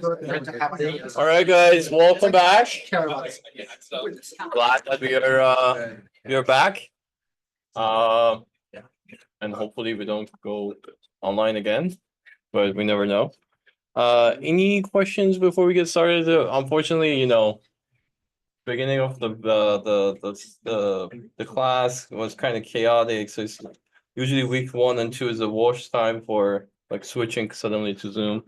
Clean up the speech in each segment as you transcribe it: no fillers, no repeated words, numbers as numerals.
All right, guys, welcome back. Glad that we are back. And hopefully we don't go online again, but we never know. Any questions before we get started? Unfortunately, beginning of the class was kind of chaotic. So it's usually week 1 and 2 is the worst time for like switching suddenly to Zoom.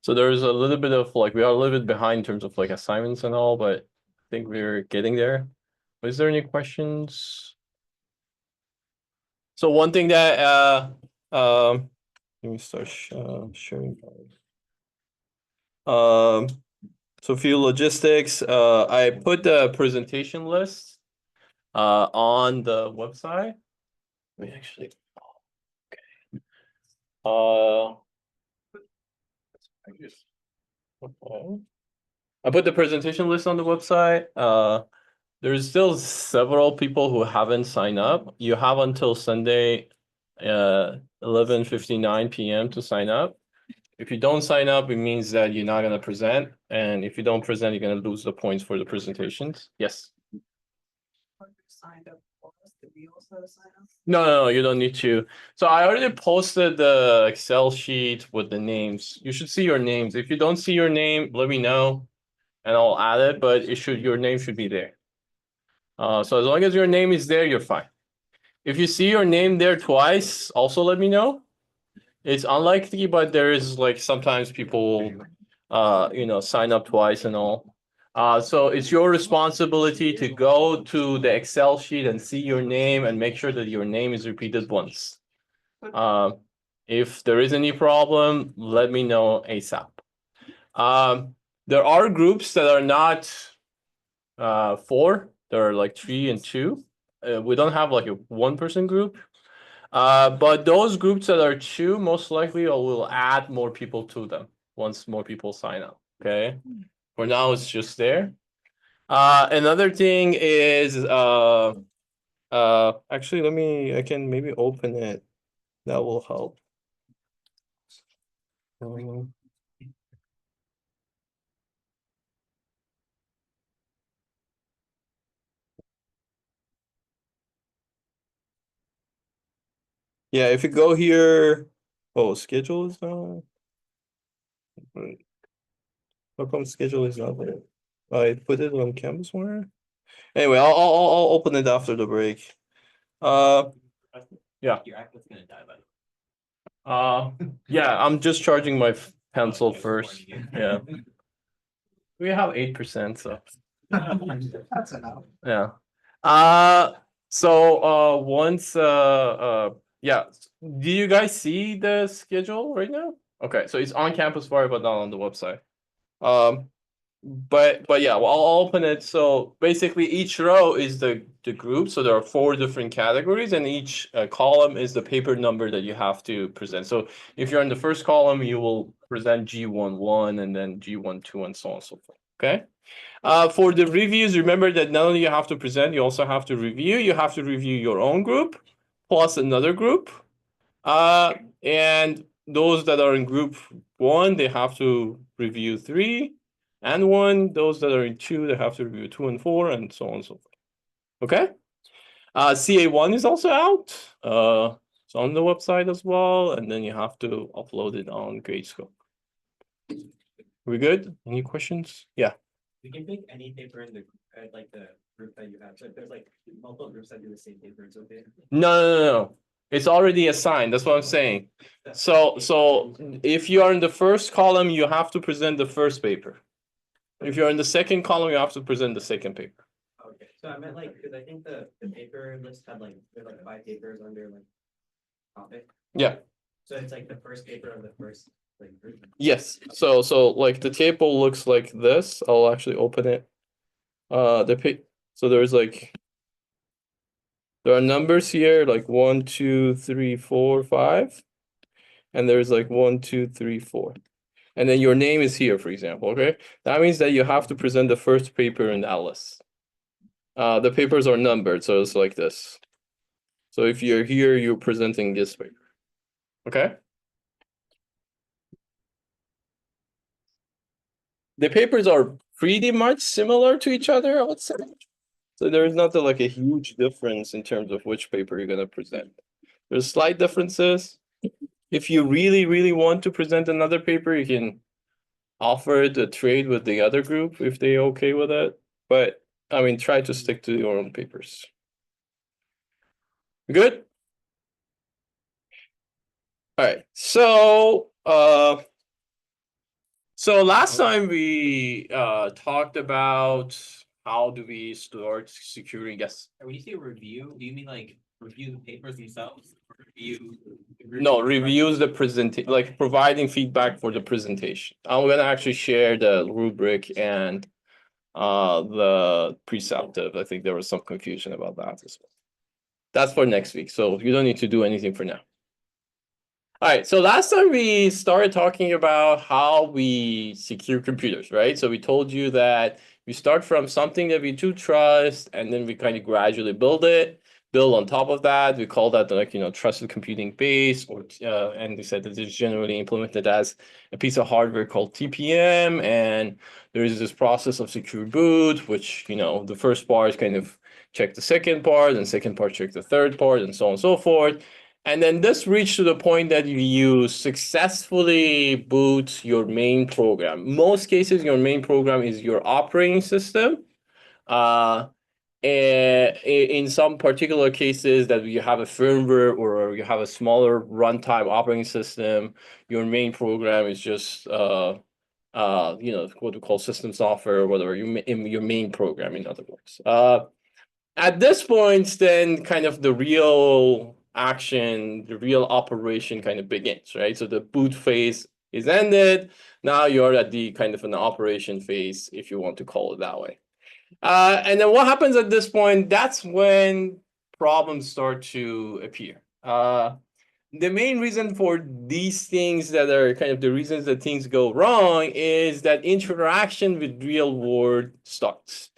So there's a little bit of like we are a little bit behind in terms of like assignments and all, but I think we're getting there. Is there any questions? So one thing that let me start sharing. So for you logistics, I put the presentation list on the website. We actually okay. I put the presentation list on the website. There's still several people who haven't signed up. You have until Sunday, 11:59 p.m. to sign up. If you don't sign up, it means that you're not gonna present, and if you don't present, you're gonna lose the points for the presentations. Yes. Signed up for us. Did we also sign up? No, you don't need to. So I already posted the Excel sheet with the names. You should see your names. If you don't see your name, let me know, and I'll add it. But your name should be there. So as long as your name is there, you're fine. If you see your name there twice, also let me know. It's unlikely, but there is like sometimes people, sign up twice and all. So it's your responsibility to go to the Excel sheet and see your name and make sure that your name is repeated once. If there is any problem, let me know ASAP. There are groups that are not 4. There are like 3 and 2. We don't have like a 1-person group. But those groups that are 2, most likely I will add more people to them once more people sign up. Okay. For now, it's just there. Another thing is actually I can maybe open it. That will help. Yeah, if you go here, schedule is not. How come schedule is not there? I put it on Canvas somewhere. Anyway, I'll open it after the break. Yeah. Your iPad's gonna die by the Yeah, I'm just charging my pencil first. Yeah. We have 8%, so That's enough. yeah. Once yeah. Do you guys see the schedule right now? Okay, so it's on Campus Fire, but not on the website. But yeah, well, I'll open it. So basically each row is the group. So there are 4 different categories, and each column is the paper number that you have to present. So if you're in the first column, you will present G11 and then G12 and so on and so forth. Okay. For the reviews, remember that not only you have to present, you also have to review. You have to review your own group plus another group. And those that are in group 1, they have to review 3 and 1. Those that are in 2, they have to review 2 and 4, and so on and so forth. Okay. CA1 is also out. It's on the website as well, and then you have to upload it on Gradescope. We good? Any questions? Yeah. We can pick any paper in the like the group that you have. So if there's like multiple groups that do the same paper, it's okay. No. It's already assigned. That's what I'm saying. So if you are in the first column, you have to present the first paper. If you're in the second column, you have to present the second paper. Okay, so I meant like because I think the paper list had like there's like 5 papers under like topic. Yeah. So it's like the first paper of the first like group. Yes. So like the table looks like this. I'll actually open it. So there's like there are numbers here like 1, 2, 3, 4, 5, and there's like 1, 2, 3, 4. And then your name is here, for example, okay? That means that you have to present the first paper in Alice. The papers are numbered, so it's like this. So if you're here, you're presenting this paper, okay? the papers are pretty much similar to each other, I would say. So there is not like a huge difference in terms of which paper you're gonna present. There's slight differences. If you really, really want to present another paper, you can offer the trade with the other group if they're okay with it. But I mean, try to stick to your own papers. Good? All right. So last time we talked about how do we start securing. Yes. When you say review, do you mean like review the papers themselves? Or review? No, reviews the presentation, like providing feedback for the presentation. I'm gonna actually share the rubric and the preceptive. I think there was some confusion about that as well. That's for next week, so you don't need to do anything for now. All right, so last time we started talking about how we secure computers, right? So we told you that we start from something that we do trust, and then we kind of gradually build on top of that. We call that like, trusted computing base, or and we said that it's generally implemented as a piece of hardware called TPM, and there is this process of secure boot, which, the first part is kind of check the second part, and second part check the third part, and so on and so forth. And then this reached to the point that you successfully boot your main program. Most cases, your main program is your operating system. And in some particular cases that you have a firmware or you have a smaller runtime operating system, your main program is just what we call system software, or whatever, your main program, in other words. At this point, then kind of the real action, the real operation kind of begins, right? So the boot phase is ended. Now you're at the kind of an operation phase, if you want to call it that way. And then what happens at this point? That's when problems start to appear. The main reason for these things that are kind of the reasons that things go wrong is that interaction with real world starts.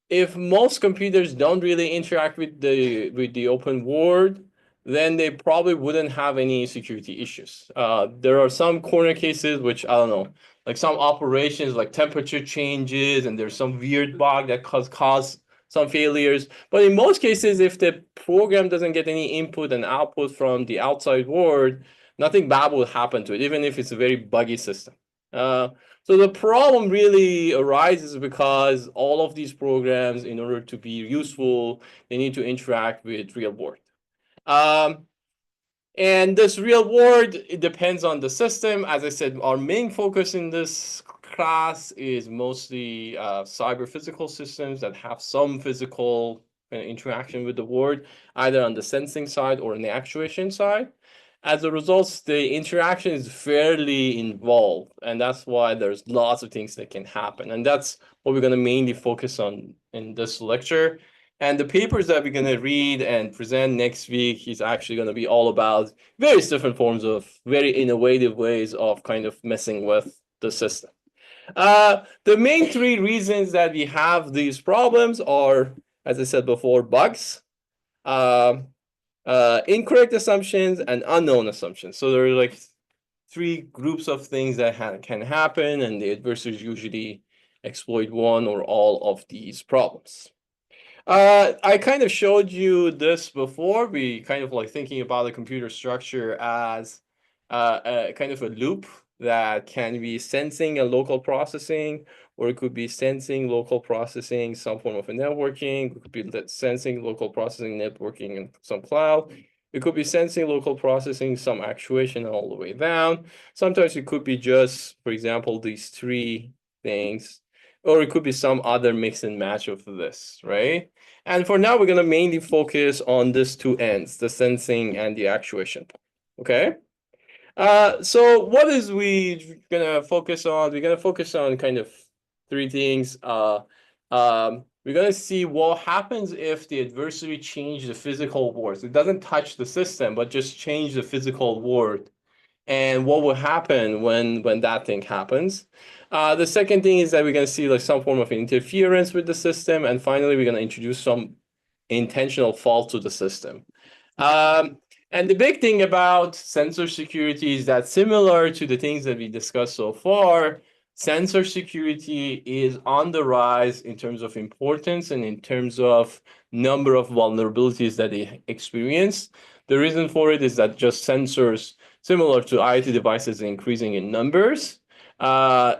If most computers don't really interact with the open world, then they probably wouldn't have any security issues. There are some corner cases which, I don't know, like some operations like temperature changes, and there's some weird bug that cause some failures. But in most cases, if the program doesn't get any input and output from the outside world, nothing bad will happen to it, even if it's a very buggy system. So the problem really arises because all of these programs, in order to be useful, they need to interact with real world. And this real world, it depends on the system. As I said, our main focus in this class is mostly cyber physical systems that have some physical interaction with the world, either on the sensing side or on the actuation side. As a result, the interaction is fairly involved, and that's why there's lots of things that can happen. And that's what we're going to mainly focus on in this lecture. And the papers that we're going to read and present next week is actually going to be all about various different forms of very innovative ways of kind of messing with the system. The main three reasons that we have these problems are, as I said before, bugs, incorrect assumptions, and unknown assumptions. So there are like three groups of things that can happen, and the adversaries usually exploit one or all of these problems. I kind of showed you this before. We kind of like thinking about the computer structure as a kind of a loop that can be sensing and local processing, or it could be sensing, local processing, some form of a networking. It could be sensing, local processing, networking, and some cloud. It could be sensing, local processing, some actuation, all the way down. Sometimes it could be just, for example, these three things, or it could be some other mix and match of this, right? And for now, we're going to mainly focus on these two ends, the sensing and the actuation part, okay? So what is we gonna focus on? We're gonna focus on kind of three things. We're gonna see what happens if the adversary change the physical world. It doesn't touch the system, but just change the physical world. And what will happen when that thing happens. The second thing is that we're gonna see like some form of interference with the system. And finally, we're gonna introduce some intentional fault to the system. And the big thing about sensor security is that, similar to the things that we discussed so far, sensor security is on the rise in terms of importance and in terms of number of vulnerabilities that they experience. The reason for it is that just sensors, similar to IoT devices, increasing in numbers,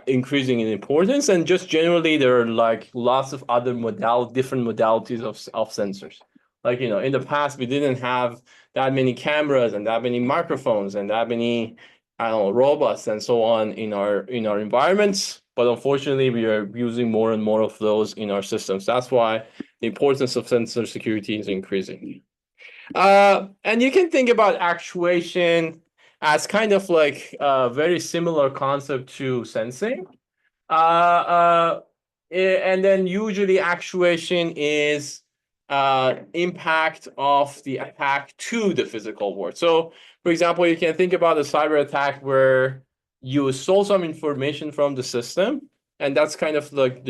increasing in importance, and just generally there are like lots of other different modalities of sensors. Like, in the past, we didn't have that many cameras and that many microphones and that many, I don't know, robots and so on in our environments. But unfortunately, we are using more and more of those in our systems. That's why the importance of sensor security is increasing. And you can think about actuation as kind of like a very similar concept to sensing. And then usually actuation is impact of the attack to the physical world. So, for example, you can think about a cyber attack where you stole some information from the system, and that's kind of like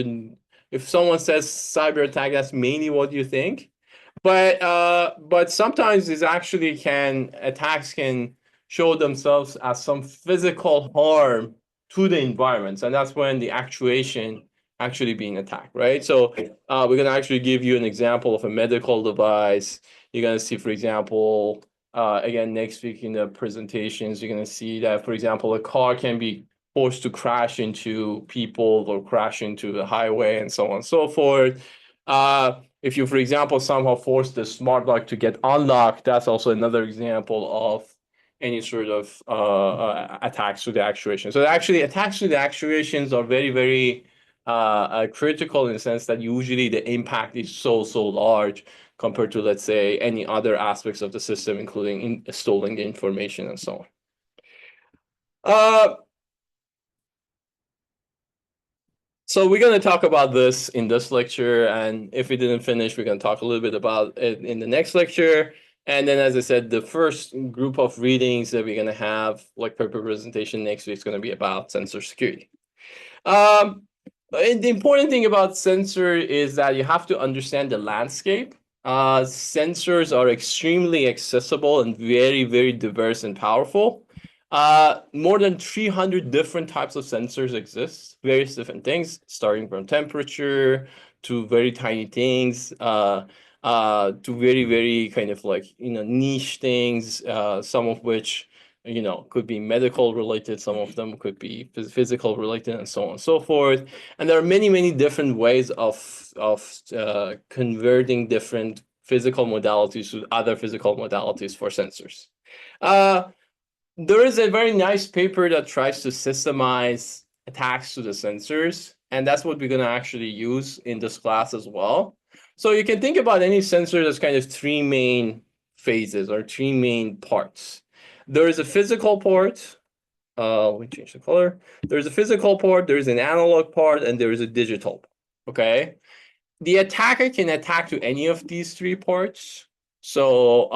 if someone says cyber attack, that's mainly what you think. But sometimes attacks can show themselves as some physical harm to the environments, and that's when the actuation actually being attacked, right? So we're gonna actually give you an example of a medical device. You're gonna see, for example, again next week in the presentations, you're gonna see that, for example, a car can be forced to crash into people or crash into the highway and so on and so forth. If you, for example, somehow force the smart lock to get unlocked, that's also another example of any sort of attacks to the actuation. So actually, attacks to the actuations are very, very critical in the sense that usually the impact is so large compared to, let's say, any other aspects of the system, including storing the information and so on. So we're going to talk about this in this lecture, and if we didn't finish, we're going to talk a little bit about it in the next lecture. And then, as I said, the first group of readings that we're going to have, like paper presentation next week, is going to be about sensor security. And the important thing about sensor is that you have to understand the landscape. Sensors are extremely accessible and very, very diverse and powerful. More than 300 different types of sensors exist, various different things, starting from temperature to very tiny things, to very, very kind of like, niche things, some of which, could be medical related, some of them could be physical related, and so on and so forth. And there are many, many different ways of converting different physical modalities to other physical modalities for sensors. There is a very nice paper that tries to systemize attacks to the sensors, and that's what we're going to actually use in this class as well. So you can think about any sensor as kind of three main phases or three main parts. There is a physical part. Let me change the color. There's a physical part, there's an analog part, and there is a digital part. Okay. The attacker can attack to any of these three parts. So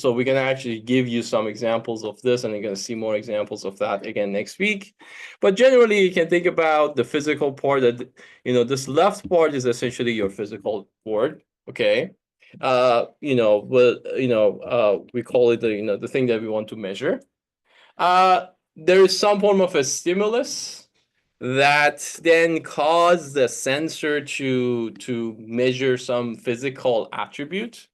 we're gonna actually give you some examples of this, and you're gonna see more examples of that again next week. But generally, you can think about the physical part that, this left part is essentially your physical board. Okay. We call it the thing that we want to measure. There is some form of a stimulus that then cause the sensor to measure some physical attribute.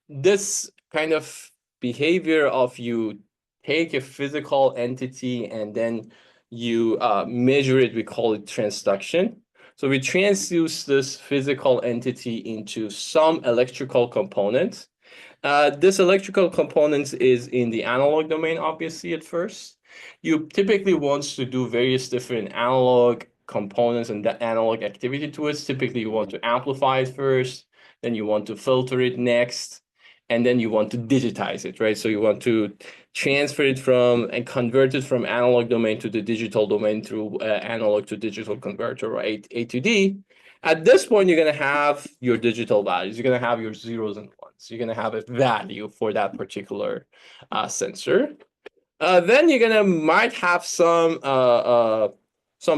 This kind of behavior of you take a physical entity and then you measure it, we call it transduction. So we transduce this physical entity into some electrical component. This electrical component is in the analog domain, obviously, at first. You typically want to do various different analog components and the analog activity to it. Typically, you want to amplify it first, then you want to filter it next, and then you want to digitize it, right? So you want to transfer it from and convert it from analog domain to the digital domain through analog to digital converter, or A to D. At this point, you're going to have your digital values. You're going to have your zeros and ones. You're going to have a value for that particular sensor. Then you're gonna might have some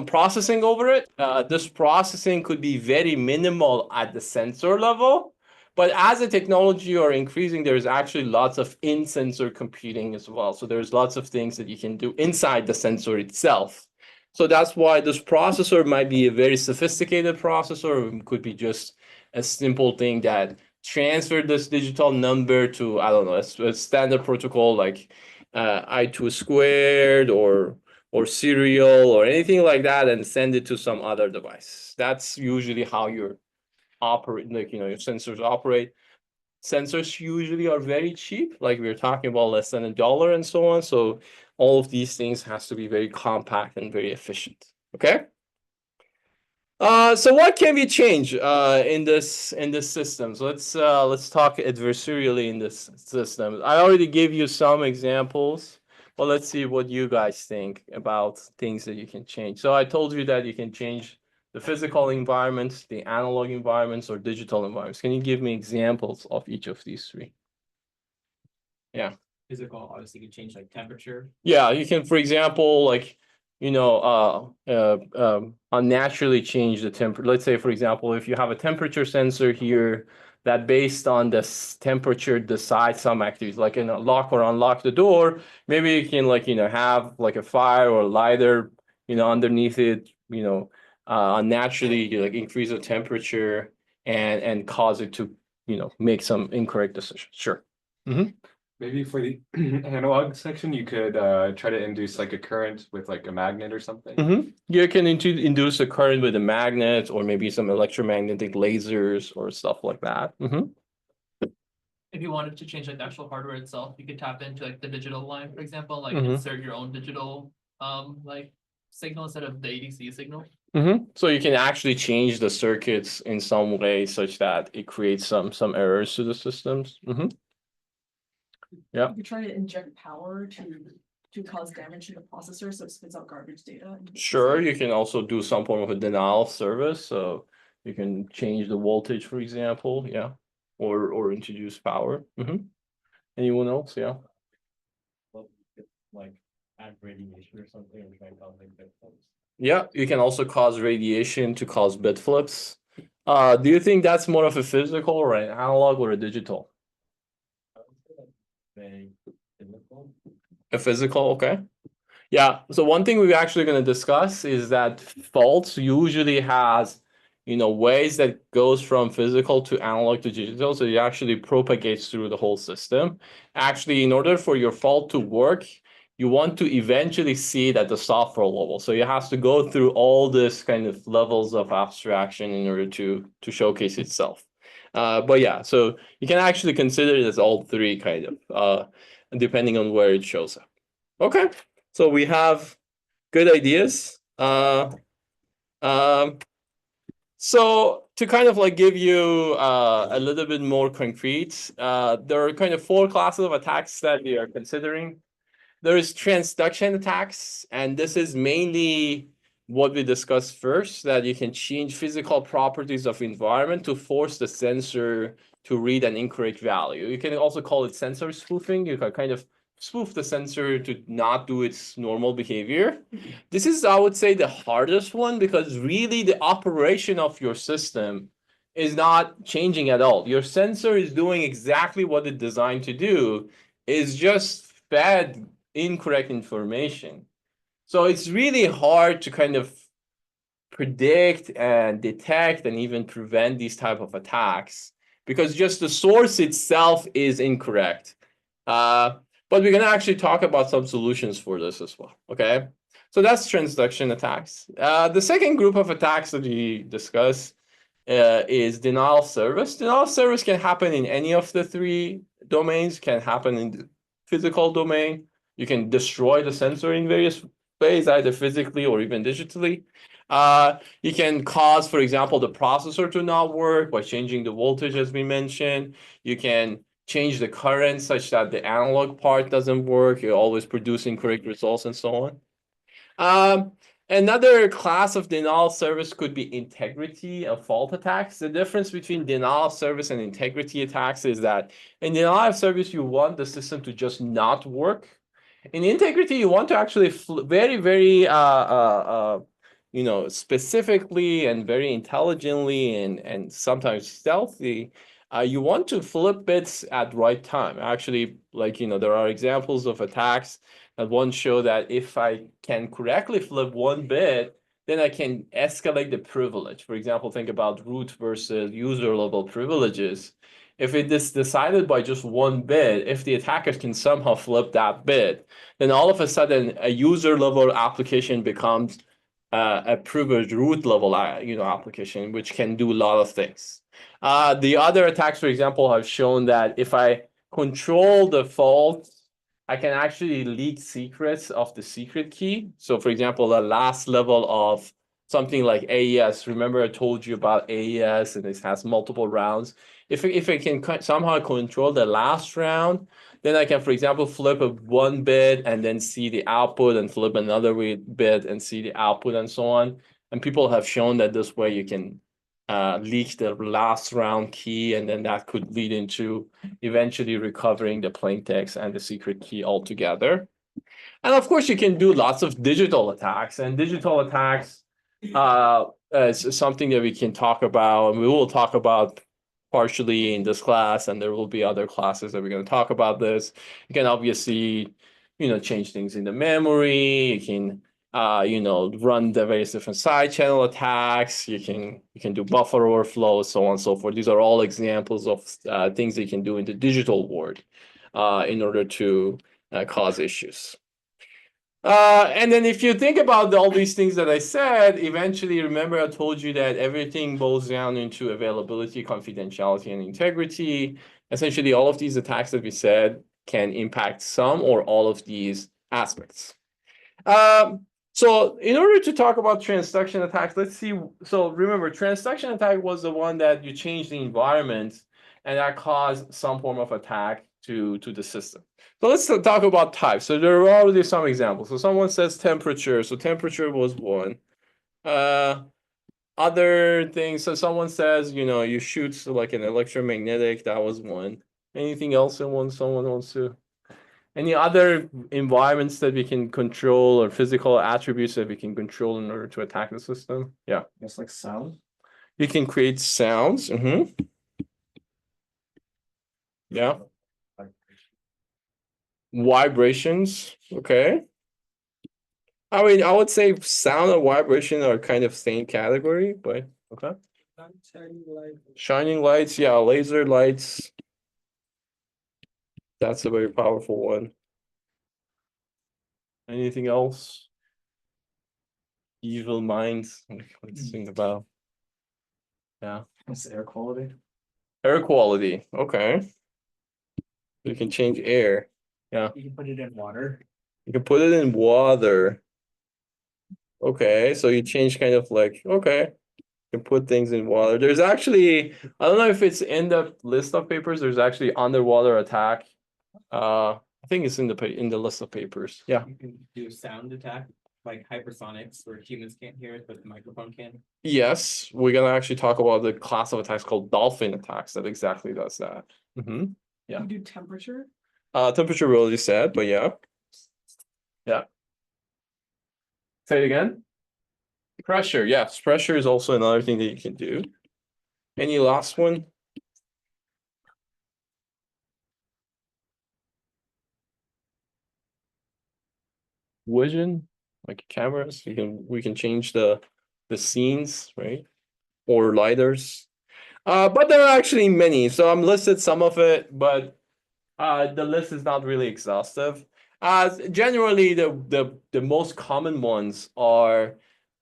processing over it. This processing could be very minimal at the sensor level, but as the technology are increasing, there's actually lots of in-sensor computing as well. So there's lots of things that you can do inside the sensor itself So that's why this processor might be a very sophisticated processor, or it could be just a simple thing that transfer this digital number to, I don't know, a standard protocol like I2 squared or serial or anything like that and send it to some other device. That's usually how your operate, like, your sensors operate. Sensors usually are very cheap, like we're talking about less than $1 and so on. So all of these things has to be very compact and very efficient. Okay. So what can we change in this system? So let's talk adversarially in this system. I already gave you some examples, but let's see what you guys think about things that you can change. So I told you that you can change the physical environments, the analog environments, or digital environments. Can you give me examples of each of these three? Physical, obviously, you can change like temperature. Yeah, you can, for example, like, unnaturally change the temperature. Let's say, for example, if you have a temperature sensor here that based on the temperature decides some activities, like in a lock or unlock the door, maybe you can have like a fire or a lighter, underneath it, unnaturally like increase the temperature and cause it to, make some incorrect decisions. Sure. Maybe for the analog section, you could try to induce like a current with like a magnet or something. You can induce a current with a magnet or maybe some electromagnetic lasers or stuff like that. If you wanted to change like the actual hardware itself, you could tap into like the digital line, for example, like Mhm. insert your own digital like signal instead of the ADC signal. So you can actually change the circuits in some way such that it creates some errors to the systems. You could try to inject power to cause damage to the processor, so it spits out garbage data. into the Sure, system. you can also do some form of a denial of service, so you can change the voltage, for example, yeah, or introduce power. Anyone else? Yeah. Like add radiation or something and try and cause like bit flips. Yeah, you can also cause radiation to cause bit flips. Do you think that's more of a physical or an analog or a digital? I would say like very physical. A physical, okay. Yeah, so one thing we're actually going to discuss is that faults usually has, ways that goes from physical to analog to digital. So it actually propagates through the whole system. Actually, in order for your fault to work, you want to eventually see it at the software level. So you have to go through all this kind of levels of abstraction in order to showcase itself. But yeah, so you can actually consider it as all three kind of, depending on where it shows up. Okay. So we have good ideas. So to kind of like give you a little bit more concrete, there are kind of 4 classes of attacks that we are considering. There is transduction attacks, and this is mainly what we discussed first, that you can change physical properties of environment to force the sensor to read an incorrect value. You can also call it sensor spoofing. You can kind of spoof the sensor to not do its normal behavior. This is, I would say, the hardest one because really the operation of your system is not changing at all. Your sensor is doing exactly what it's designed to do, is just fed incorrect information. So it's really hard to kind of predict and detect and even prevent these type of attacks because just the source itself is incorrect. But we're going to actually talk about some solutions for this as well. Okay. So that's transduction attacks. The second group of attacks that we discuss is denial of service. Denial of service can happen in any of the 3 domains, can happen in the physical domain. You can destroy the sensor in various ways, either physically or even digitally. You can cause, for example, the processor to not work by changing the voltage, as we mentioned. You can change the current such that the analog part doesn't work. You're always producing correct results and so on. Another class of denial of service could be integrity of fault attacks. The difference between denial of service and integrity attacks is that in denial of service, you want the system to just not work. In integrity, you want to actually very, very specifically and very intelligently and sometimes stealthy, you want to flip bits at right time. Actually, there are examples of attacks And one show that if I can correctly flip one bit, then I can escalate the privilege. For example, think about root versus user level privileges. If it is decided by just one bit, if the attackers can somehow flip that bit, then all of a sudden a user level application becomes a privileged root level, application, which can do a lot of things. The other attacks, for example, have shown that if I control the fault, I can actually leak secrets of the secret key. So for example, the last level of something like AES, remember I told you about AES and it has multiple rounds. If I can somehow control the last round, then I can, for example, flip a one bit and then see the output and flip another bit and see the output and so on. And people have shown that this way you can leak the last round key, and then that could lead into eventually recovering the plain text and the secret key altogether. And of course, you can do lots of digital attacks, and digital attacks is something that we can talk about, and we will talk about partially in this class, and there will be other classes that we're going to talk about this. You can obviously, change things in the memory. You can run the various different side channel attacks. You can do buffer overflow, so on and so forth. These are all examples of things that you can do in the digital world in order to cause issues. And then if you think about all these things that I said, eventually, remember I told you that everything boils down into availability, confidentiality, and integrity. Essentially, all of these attacks that we said can impact some or all of these aspects. So in order to talk about transduction attacks, let's see. So remember, transduction attack was the one that you change the environment and that caused some form of attack to the system. So let's talk about types. So there are already some examples. So someone says temperature. So temperature was one. Other things. So someone says, you shoot like an electromagnetic. That was one. Anything else someone wants to? Any other environments that we can control or physical attributes that we can control in order to attack the system? Yeah. Just like sound. You can create sounds. Yeah. Vibrations. Okay. I mean, I would say sound and vibration are kind of same category, but okay. Shining lights, yeah, laser lights. That's a very powerful one. Anything else? Evil minds. Let's think about. Yeah. It's air quality. Air quality. Okay. You can change air. Yeah. You can put it in water. You can put it in water. Okay. So you change kind of like, okay. You can put things in water. There's actually, I don't know if it's in the list of papers. There's actually underwater attack. I think it's in the list of papers. Yeah. You can do sound attack, like hypersonics, where humans can't hear it, but the microphone can. Yes, we're gonna actually talk about the class of attacks called dolphin attacks that exactly does that. Yeah. You do temperature. Temperature we already said, but yeah. Yeah. Say it again. Pressure, yes. Pressure is also another thing that you can do. Any last one? Vision, like cameras. We can change the scenes, right? Or lighters. But there are actually many. So I'm listed some of it, but the list is not really exhaustive. Generally, the most common ones are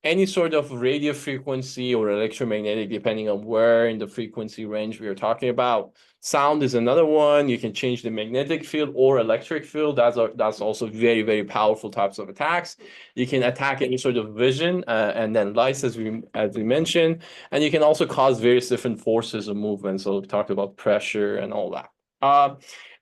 any sort of radio frequency or electromagnetic, depending on where in the frequency range we are talking about. Sound is another one. You can change the magnetic field or electric field. That's also very, very powerful types of attacks. You can attack any sort of vision and then lights, as we mentioned, and you can also cause various different forces of movement. So we talked about pressure and all that.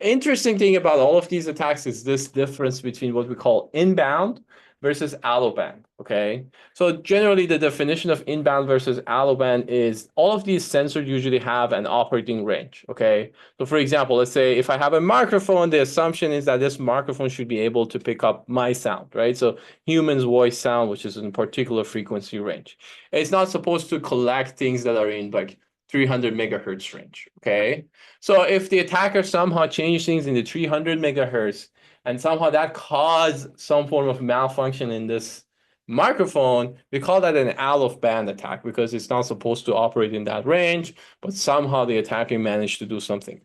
Interesting thing about all of these attacks is this difference between what we call inbound versus out-of-band, okay? So generally the definition of inbound versus out-of-band is all of these sensors usually have an operating range, okay? So for example, let's say if I have a microphone, the assumption is that this microphone should be able to pick up my sound, right? So humans voice sound, which is in particular frequency range. It's not supposed to collect things that are in like 300 megahertz range, okay? So if the attacker somehow changed things in the 300 megahertz, and somehow that caused some form of malfunction in this microphone, we call that an out of band attack because it's not supposed to operate in that range, but somehow the attacker managed to do something.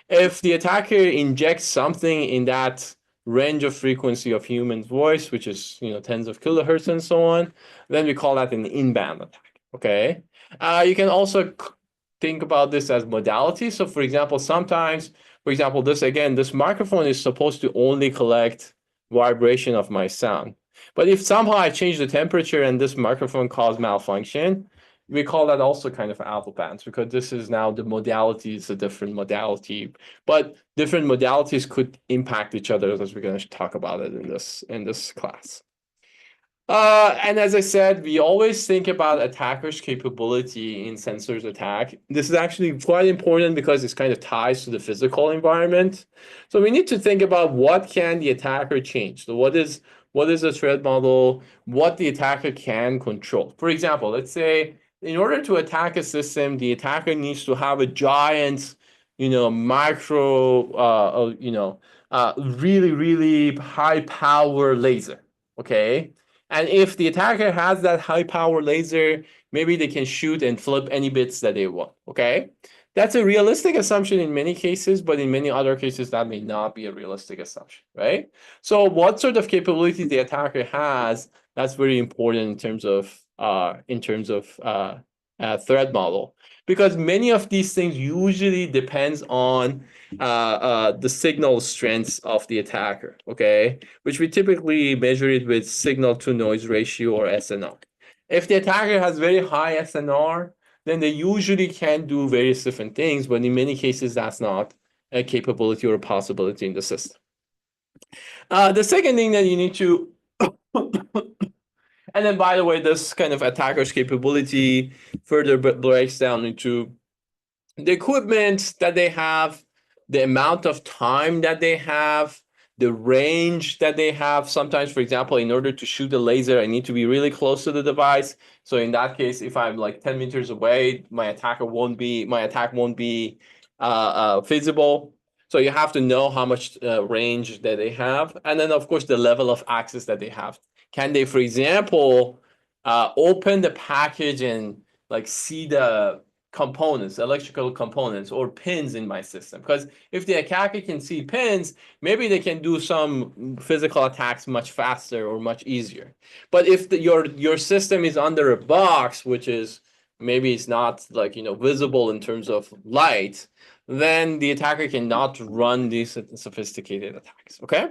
If the attacker injects something in that range of frequency of human voice, which is tens of kilohertz and so on, then we call that an in-band attack. Okay. You can also think about this as modality. So for example, sometimes, this microphone is supposed to only collect vibration of my sound. But if somehow I change the temperature and this microphone causes malfunction, we call that also kind of out of bands because this is now the modality is a different modality, but different modalities could impact each other as we're going to talk about it in this class. And as I said, we always think about attackers' capability in sensors attack. This is actually quite important because it's kind of ties to the physical environment. So we need to think about what can the attacker change. So what is a threat model, what the attacker can control. For example, let's say in order to attack a system, the attacker needs to have a giant, micro, really, really high power laser. Okay. And if the attacker has that high power laser, maybe they can shoot and flip any bits that they want. Okay. That's a realistic assumption in many cases, but in many other cases, that may not be a realistic assumption, right? So what sort of capability the attacker has, that's very important in terms of threat model, because many of these things usually depends on the signal strengths of the attacker, okay? Which we typically measure it with signal to noise ratio or SNR. If the attacker has very high SNR, then they usually can do various different things, but in many cases, that's not a capability or a possibility in the system. The second thing that you need to, and then by the way, this kind of attacker's capability further breaks down into the equipment that they have, the amount of time that they have, the range that they have. Sometimes, for example, in order to shoot a laser, I need to be really close to the device. So in that case, if I'm like 10 meters away, my attack won't be feasible. So you have to know how much range that they have. And then, of course, the level of access that they have. Can they, for example, open the package and like see the components, electrical components or pins in my system? Because if the attacker can see pins, maybe they can do some physical attacks much faster or much easier. But if your system is under a box, which is maybe it's not like visible in terms of light, then the attacker cannot run these sophisticated attacks. Okay.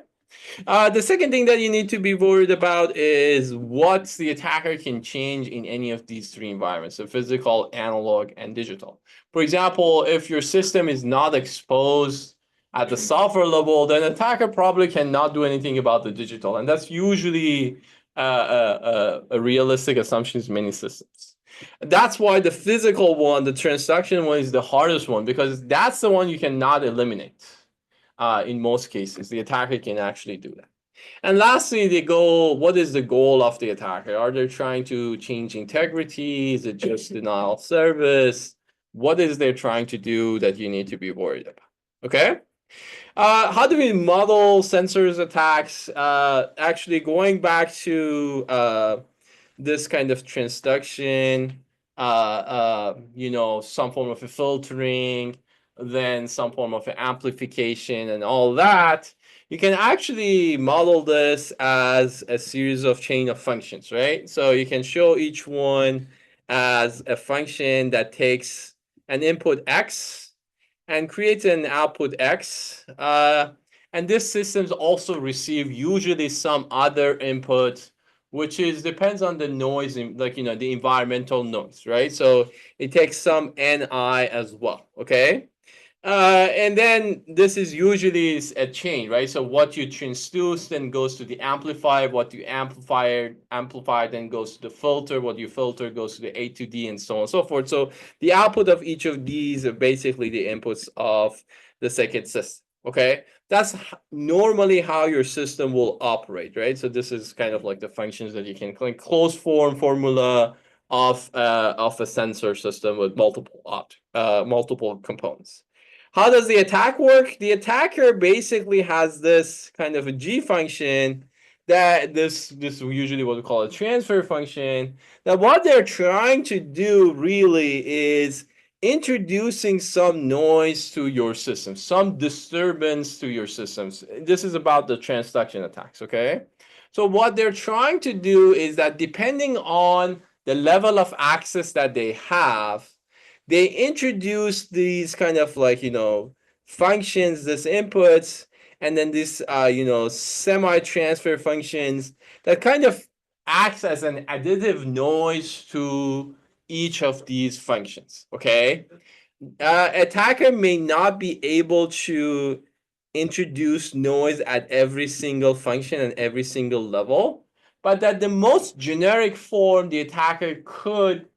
The second thing that you need to be worried about is what the attacker can change in any of these three environments, so physical, analog, and digital. For example, if your system is not exposed at the software level, then attacker probably cannot do anything about the digital. And that's usually a realistic assumption in many systems. That's why the physical one, the transduction one, is the hardest one, because that's the one you cannot eliminate. In most cases, the attacker can actually do that. And lastly, what is the goal of the attacker? Are they trying to change integrity? Is it just denial of service? What is they trying to do that you need to be worried about? Okay. How do we model sensors attacks? Actually, going back to this kind of transduction, some form of a filtering, then some form of amplification and all that, you can actually model this as a series of chain of functions, right? So you can show each one as a function that takes an input X and creates an output X. And these systems also receive usually some other input, which depends on the noise, the environmental noise, right? So it takes some NI as well, okay? And then this is usually a chain, right? So what you transduce then goes to the amplifier, what you amplify then goes to the filter, what you filter goes to the A to D, and so on and so forth. So the output of each of these are basically the inputs of the second system, okay? That's normally how your system will operate, right? So this is kind of like the functions that you can like closed form formula of a sensor system with multiple components. how does the attack work? The attacker basically has this kind of a G function that this is usually what we call a transfer function. That what they're trying to do really is introducing some noise to your system, some disturbance to your systems. This is about the transduction attacks, okay? So what they're trying to do is that depending on the level of access that they have, they introduce these kind of like, functions, this inputs, and then this, semi-transfer functions that kind of acts as an additive noise to each of these functions, okay? Attacker may not be able to introduce noise at every single function and every single level, but that the most generic form, the attacker could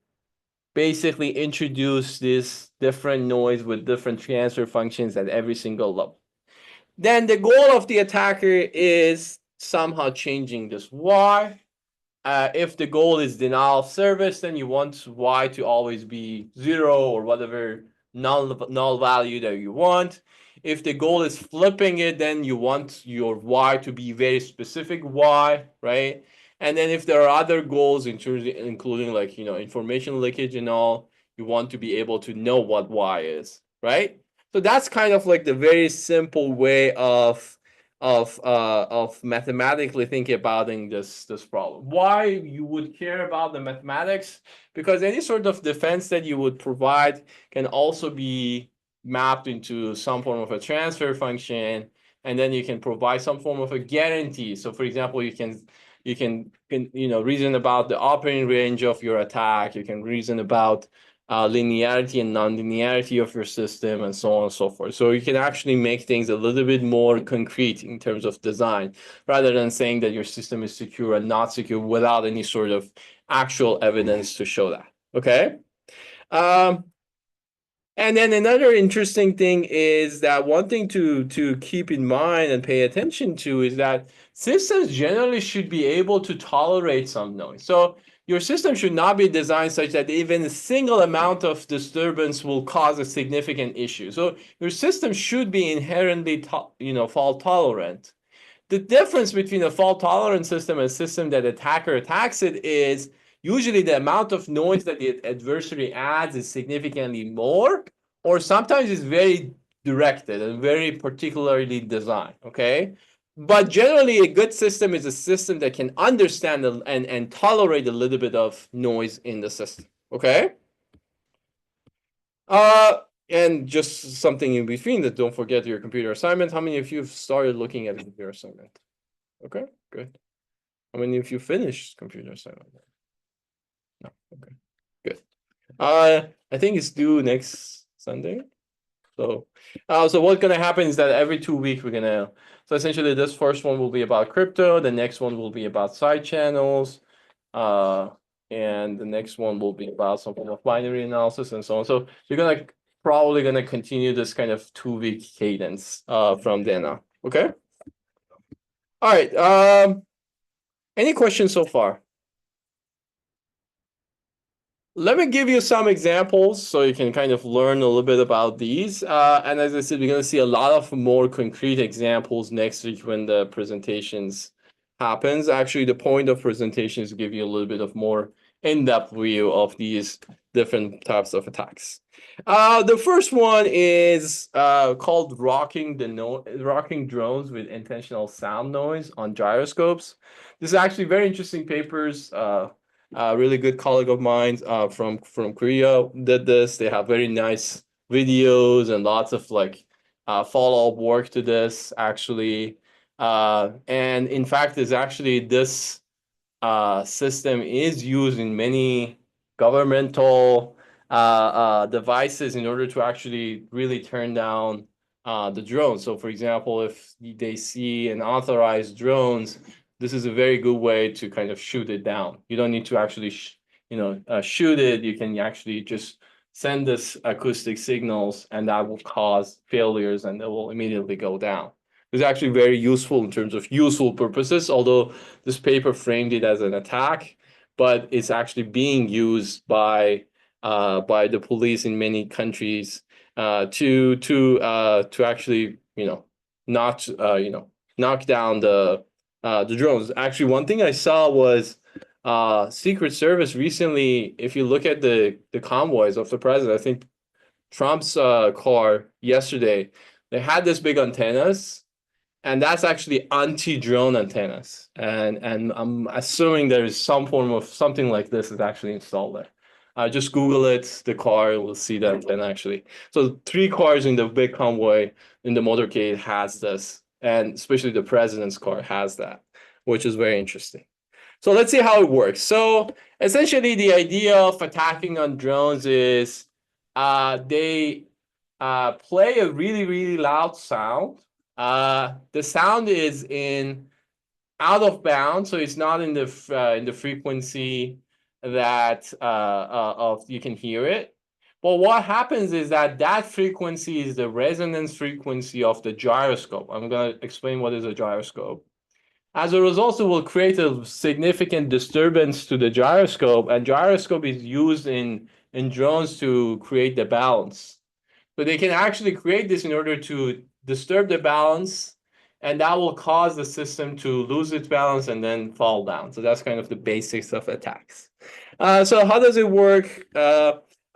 basically introduce this different noise with different transfer functions at every single level. Then the goal of the attacker is somehow changing this Y. If the goal is denial of service, then you want Y to always be 0 or whatever null value that you want. If the goal is flipping it, then you want your Y to be very specific Y, right? And then if there are other goals, including like, information leakage and all, you want to be able to know what Y is, right? So that's kind of like the very simple way of mathematically thinking about this problem. Why you would care about the mathematics? Because any sort of defense that you would provide can also be mapped into some form of a transfer function, and then you can provide some form of a guarantee. So for example, you can reason about the operating range of your attack. You can reason about linearity and non-linearity of your system, and so on and so forth. So you can actually make things a little bit more concrete in terms of design, rather than saying that your system is secure and not secure without any sort of actual evidence to show that. Okay. And then another interesting thing is that one thing to keep in mind and pay attention to is that systems generally should be able to tolerate some noise. So your system should not be designed such that even a single amount of disturbance will cause a significant issue. So your system should be inherently, fault tolerant. The difference between a fault tolerant system and a system that attacker attacks it is usually the amount of noise that the adversary adds is significantly more, or sometimes it's very directed and very particularly designed, okay? But generally, a good system is a system that can understand and tolerate a little bit of noise in the system, okay? And just something in between that, don't forget your computer assignment. How many of you have started looking at a computer assignment? Okay, good. How many of you finished computer assignment? No, okay, good. I think it's due next Sunday. So what's gonna happen is that every 2 weeks so essentially this first one will be about crypto, the next one will be about side channels, and the next one will be about some form of binary analysis and so on. So you're probably gonna continue this kind of 2-week cadence from then on. Okay. All right. Any questions so far? Let me give you some examples so you can kind of learn a little bit about these. And as I said, we're going to see a lot of more concrete examples next week when the presentations happens. Actually, the point of presentations is to give you a little bit of more in-depth view of these different types of attacks. The first one is called rocking drones with intentional sound noise on gyroscopes. This is actually very interesting papers. Really good colleague of mine from Korea did this. They have very nice videos and lots of follow-up work to this actually. And in fact, is actually this system is used in many governmental devices in order to actually really turn down the drones. So for example, if they see unauthorized drones, this is a very good way to kind of shoot it down. You don't need to actually, shoot it. You can actually just send this acoustic signals, and that will cause failures, and it will immediately go down. It's actually very useful in terms of useful purposes, although this paper framed it as an attack, but it's actually being used by the police in many countries to actually, not, knock down the drones. Actually, one thing I saw was Secret Service recently, if you look at the convoys of the president, I think Trump's car yesterday, they had this big antennas, and that's actually anti-drone antennas. And I'm assuming there is some form of something like this is actually installed there. Just Google it, the car, will see that antenna actually. So 3 cars in the big convoy in the motorcade has this, and especially the president's car has that, which is very interesting. So let's see how it works. So essentially the idea of attacking on drones is they play a really, really loud sound. The sound is out of bounds, so it's not in the frequency that you can hear it. But what happens is that frequency is the resonance frequency of the gyroscope. I'm going to explain what is a gyroscope. As a result, it will create a significant disturbance to the gyroscope, and gyroscope is used in drones to create the balance. So they can actually create this in order to disturb the balance, and that will cause the system to lose its balance and then fall down. So that's kind of the basics of attacks. So how does it work?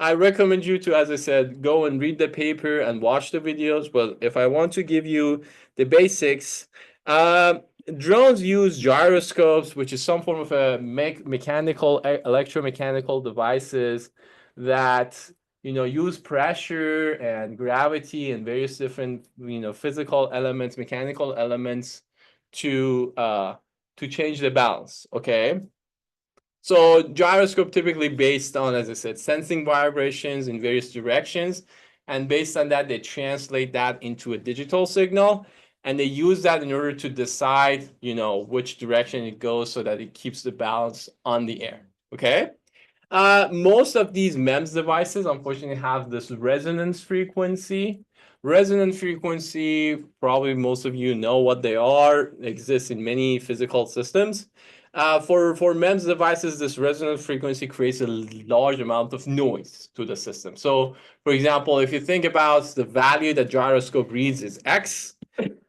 I recommend you to, as I said, go and read the paper and watch the videos. But if I want to give you the basics, drones use gyroscopes, which is some form of a electromechanical devices that use pressure and gravity and various different physical elements, mechanical elements to change the balance. Okay. So gyroscope typically based on, as I said, sensing vibrations in various directions, and based on that, they translate that into a digital signal, and they use that in order to decide, which direction it goes so that it keeps the balance on the air. Okay. Most of these MEMS devices, unfortunately, have this resonance frequency. Resonance frequency, probably most of you know what they are, exist in many physical systems. For MEMS devices, this resonance frequency creates a large amount of noise to the system. So, for example, if you think about the value that gyroscope reads is X,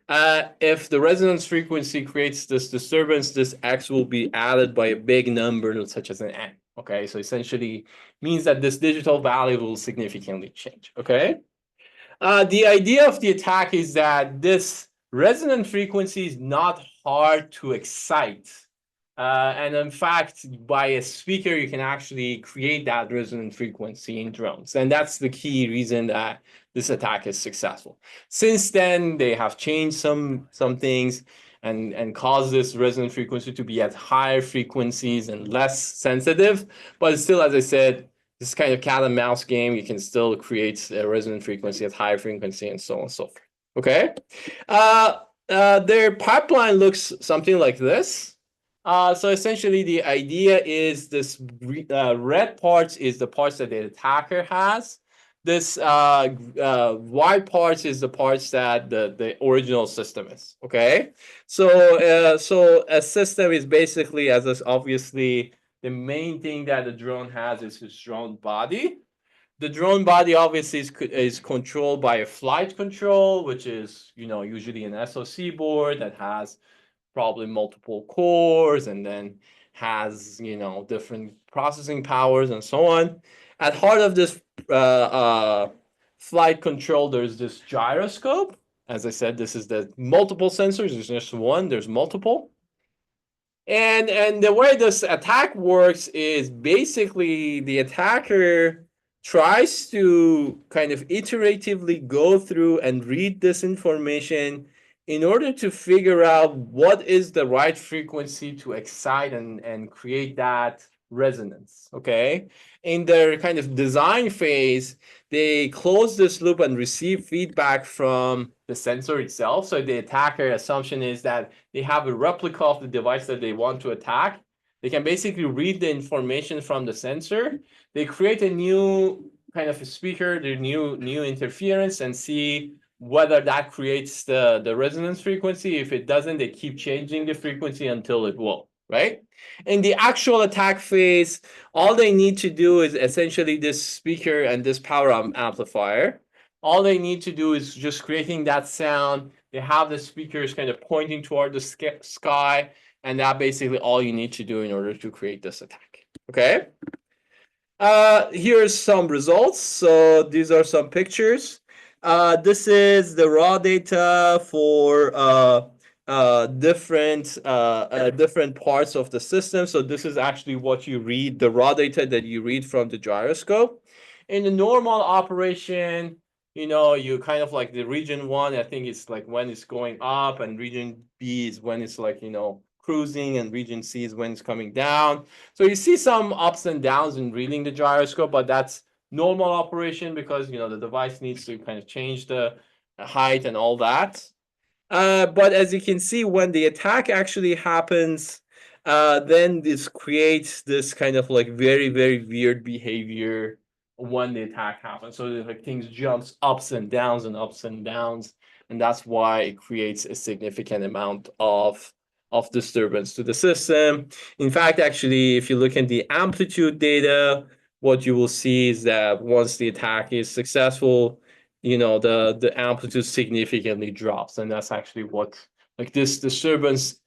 if the resonance frequency creates this disturbance, this X will be added by a big number such as an N. Okay, so essentially means that this digital value will significantly change. Okay, the idea of the attack is that this resonant frequency is not hard to excite. And in fact, by a speaker, you can actually create that resonant frequency in drones. And that's the key reason that this attack is successful. Since then, they have changed some things and caused this resonant frequency to be at higher frequencies and less sensitive. But still, as I said, this kind of cat and mouse game, you can still create a resonant frequency at higher frequency and so on and so forth. Okay. Their pipeline looks something like this. So essentially, the idea is this red parts is the parts that the attacker has. This white parts is the parts that the original system is. Okay, so a system is basically, as is obviously the main thing that the drone has is its drone body. The drone body obviously is controlled by a flight control, which is usually an SoC board that has probably multiple cores and then has different processing powers and so on. At heart of this flight control, there's this gyroscope. As I said, this is the multiple sensors. There's just one, there's multiple. And the way this attack works is basically the attacker tries to kind of iteratively go through and read this information in order to figure out what is the right frequency to excite and create that resonance. Okay. In their kind of design phase, they close this loop and receive feedback from the sensor itself. So the attacker assumption is that they have a replica of the device that they want to attack. They can basically read the information from the sensor. They create a new kind of a speaker, the new interference, and see whether that creates the resonance frequency. If it doesn't, they keep changing the frequency until it will, right? In the actual attack phase, all they need to do is essentially this speaker and this power amplifier. All they need to do is just creating that sound. They have the speakers kind of pointing toward the sky, and that basically all you need to do in order to create this attack. Okay. Here's some results. So these are some pictures. This is the raw data for different parts of the system. So this is actually what you read, the raw data that you read from the gyroscope. In the normal operation, you kind of like the region 1, I think it's like when it's going up, and region B is when it's like, cruising, and region C is when it's coming down. So you see some ups and downs in reading the gyroscope, but that's normal operation because, the device needs to kind of change the height and all that. But as you can see, when the attack actually happens, then this creates this kind of like very, very weird behavior when the attack happens. So like things jumps ups and downs and ups and downs, and that's why it creates a significant amount of disturbance to the system. In fact, actually, if you look at the amplitude data, what you will see is that once the attack is successful, the amplitude significantly drops, and that's actually what, like, this disturbance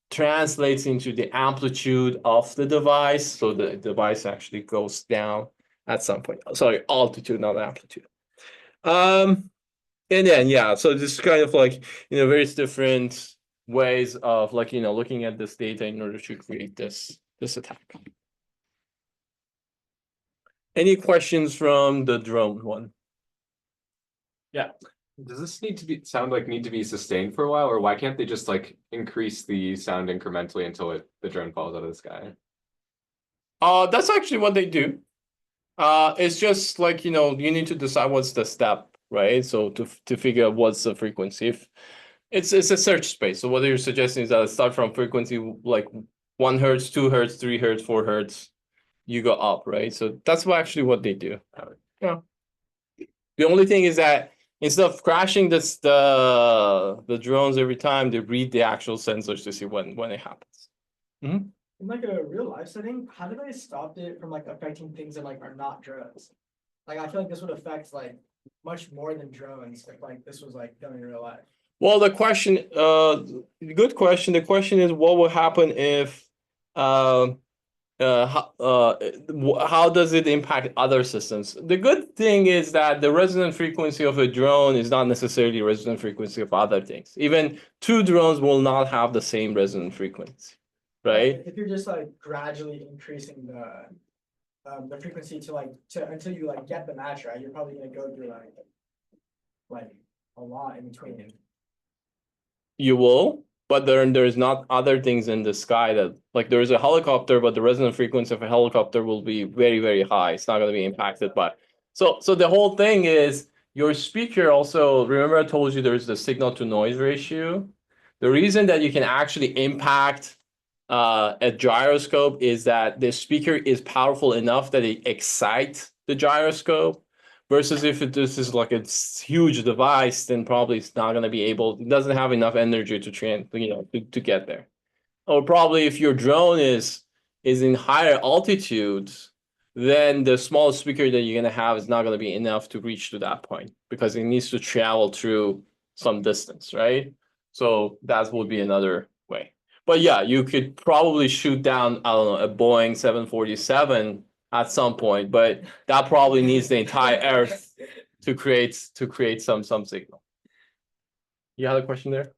translates into the amplitude of the device. So the device actually goes down at some point. Sorry, altitude, not amplitude. And then, yeah, so this is kind of like, various different ways of like, looking at this data in order to create this attack. Any questions from the drone one? Does this need to be sustained for a while, or why can't they just like increase the sound incrementally until the drone falls out of the sky? That's actually what they do. It's just like, you need to decide what's the step, right? So to figure out what's the frequency. If it's a search space. So what you're suggesting is that I start from frequency like 1 hertz, 2 hertz, 3 hertz, 4 hertz, you go up, right? So that's actually what they do. Yeah. The only thing is that instead of crashing the drones every time, they read the actual sensors to see when it happens. In like a real life setting, how do they stop it from like affecting things that like are not drones? Like I feel like this would affect like much more than drones if like this was like done in real life. Well, good question. The question is, what will happen if how does it impact other systems? The good thing is that the resonant frequency of a drone is not necessarily resonant frequency of other things. Even 2 drones will not have the same resonant frequency, right? If you're just like gradually increasing the frequency until you like get the match right, you're probably gonna go through like a lot in between. You will, but there's not other things in the sky that, like, there is a helicopter, but the resonant frequency of a helicopter will be very, very high. It's not going to be impacted by. So the whole thing is your speaker also, remember I told you there's the signal to noise ratio. The reason that you can actually impact a gyroscope is that the speaker is powerful enough that it excites the gyroscope. Versus if this is like a huge device, then probably it's not going to be able, it doesn't have enough energy to get there. Or probably if your drone is in higher altitudes, then the small speaker that you're going to have is not going to be enough to reach to that point because it needs to travel through some distance, right? So that would be another way. But yeah, you could probably shoot down, I don't know, a Boeing 747 at some point, but that probably needs the entire Earth to create some signal. You had a question there?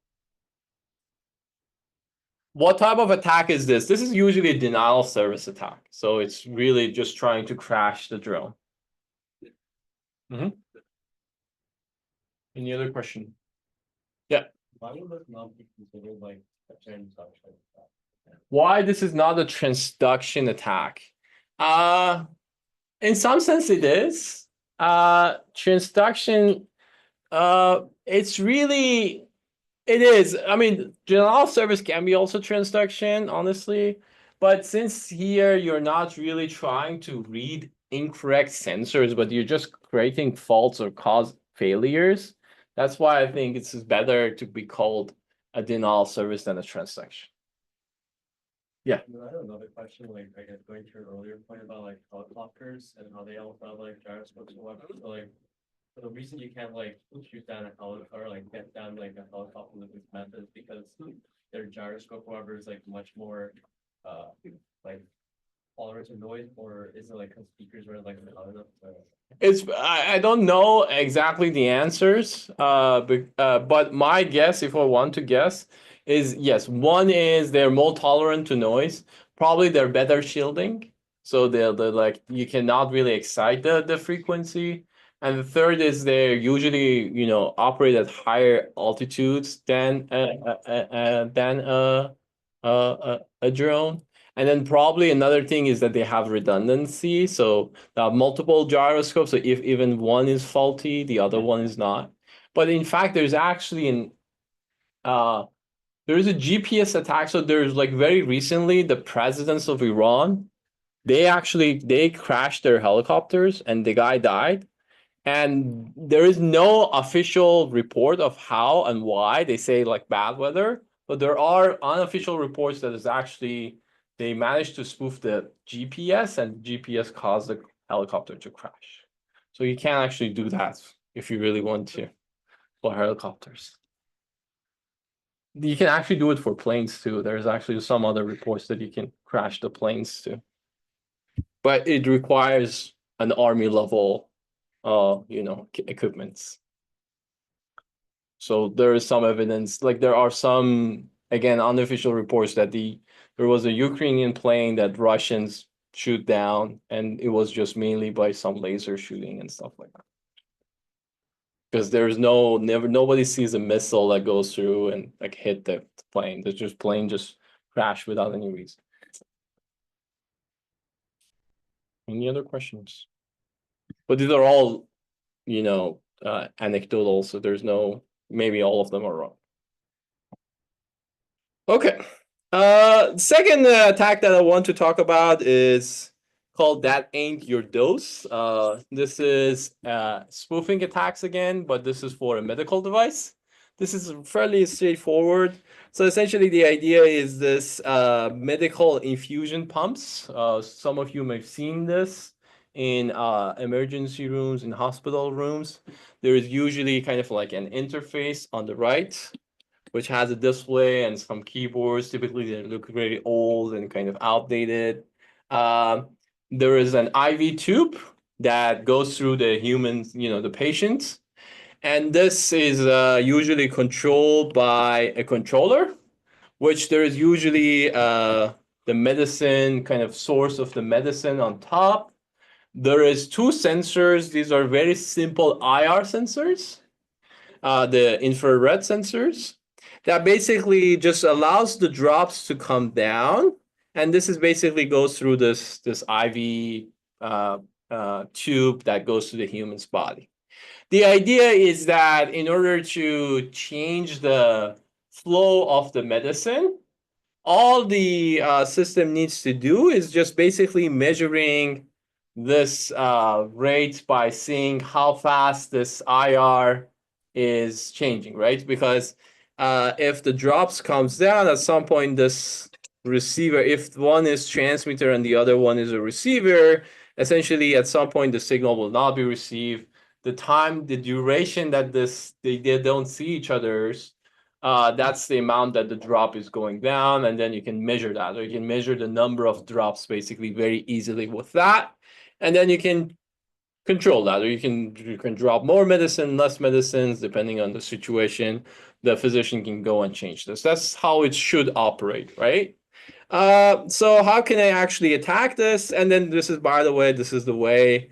What type of attack is this? This is usually a denial of service attack. So it's really just trying to crash the drone. Any other question? Yeah. Why would this not be considered like a transduction attack? Why this is not a transduction attack? In some sense it is. Transduction, it is. I mean, denial of service can be also transduction, honestly. But since here you're not really trying to read incorrect sensors, but you're just creating faults or cause failures, that's why I think it's better to be called a denial of service than a transduction. Yeah. I have another question, like, I guess going to your earlier point about like helicopters and how they also have like gyroscopes and whatnot. So like, the reason you can't like shoot down a helicopter or like get down like a helicopter with this method is because their gyroscope, however, is like much more like tolerant to noise, or is it like because speakers were like loud enough I don't know exactly the answers, but my guess, if I want to guess, is yes, one is they're more tolerant to noise, probably they're better shielding. So they're like, you cannot really excite the frequency. And the third is they usually, operate at higher altitudes than a drone. And then probably another thing is that they have redundancy. So they have multiple gyroscopes. So if even one is faulty, the other one is not. But in fact, there's actually there is a GPS attack. So there's like very recently, the presidents of Iran, they crashed their helicopters and the guy died. And there is no official report of how and why. They say like bad weather, but there are unofficial reports that is actually they managed to spoof the GPS and GPS caused the helicopter to crash. So you can't actually do that if you really want to for helicopters. You can actually do it for planes too. There's actually some other reports that you can crash the planes too. But it requires an army level equipments. So there is some evidence, like there are some, again, unofficial reports that there was a Ukrainian plane that Russians shoot down, and it was just mainly by some laser shooting and stuff like that. Because there's nobody sees a missile that goes through and like hit the plane. There's just plane just crashed without any reason. Any other questions? But these are all, anecdotal, so there's no, maybe all of them are wrong. Okay. Second attack that I want to talk about is called That Ain't Your Dose. This is spoofing attacks again, but this is for a medical device. This is fairly straightforward. So essentially the idea is this medical infusion pumps. Some of you may have seen this in emergency rooms, in hospital rooms. There is usually kind of like an interface on the right, which has a display and some keyboards. Typically, they look very old and kind of outdated. There is an IV tube that goes through the humans, the patient. And this is usually controlled by a controller, which there is usually the medicine, kind of source of the medicine on top. There is two sensors. These are very simple IR sensors, the infrared sensors, that basically just allows the drops to come down. And this is basically goes through this IV tube that goes to the human's body. The idea is that in order to change the flow of the medicine, all the system needs to do is just basically measuring this rate by seeing how fast this IR is changing, right? Because if the drops comes down at some point, this receiver, if one is transmitter and the other one is a receiver, essentially at some point the signal will not be received. The duration that they don't see each other's, that's the amount that the drop is going down, and then you can measure that, or you can measure the number of drops basically very easily with that. And then you can control that, or you can drop more medicine, less medicines, depending on the situation. The physician can go and change this. That's how it should operate, right? So how can I actually attack this? And then this is, by the way, this is the way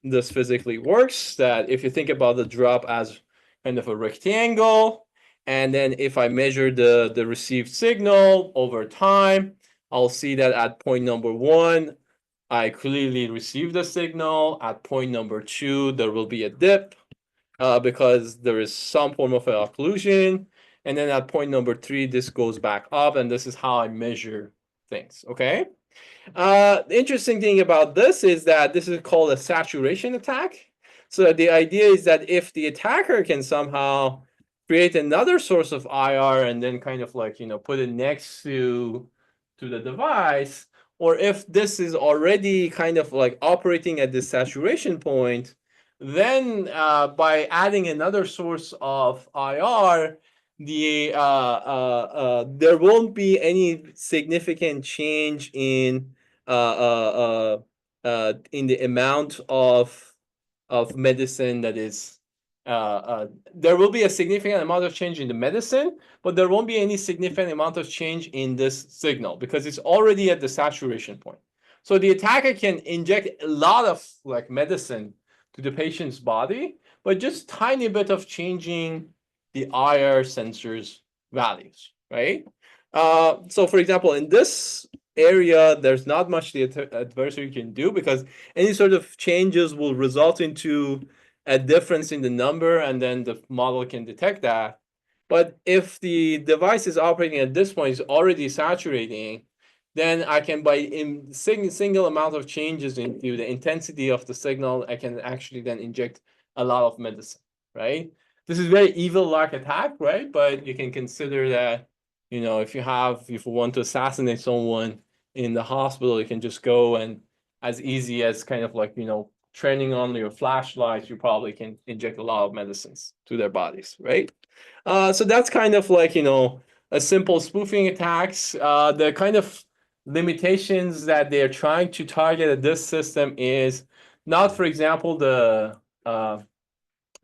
this physically works. That if you think about the drop as kind of a rectangle, and then if I measure the received signal over time, I'll see that at point number 1, I clearly receive the signal. At point number 2, there will be a dip because there is some form of occlusion. And then at point number 3, this goes back up, and this is how I measure things, okay? The interesting thing about this is that this is called a saturation attack. So the idea is that if the attacker can somehow create another source of IR and then kind of like, put it next to the device, or if this is already kind of like operating at the saturation point, then by adding another source of IR, there won't be any significant change in the amount of medicine that is there will be a significant amount of change in the medicine, but there won't be any significant amount of change in this signal because it's already at the saturation point. So the attacker can inject a lot of like medicine to the patient's body, but just tiny bit of changing the IR sensors values, right? So for example, in this area, there's not much the adversary can do because any sort of changes will result into a difference in the number, and then the model can detect that. But if the device is operating at this point, is already saturating, then I can, by single amount of changes into the intensity of the signal, I can actually then inject a lot of medicine, right? This is very evil-like attack, right? But you can consider that, if you want to assassinate someone in the hospital, you can just go and as easy as kind of like, turning on your flashlights, you probably can inject a lot of medicines to their bodies, right? So that's kind of like, a simple spoofing attacks. The kind of limitations that they're trying to target at this system is not, for example, the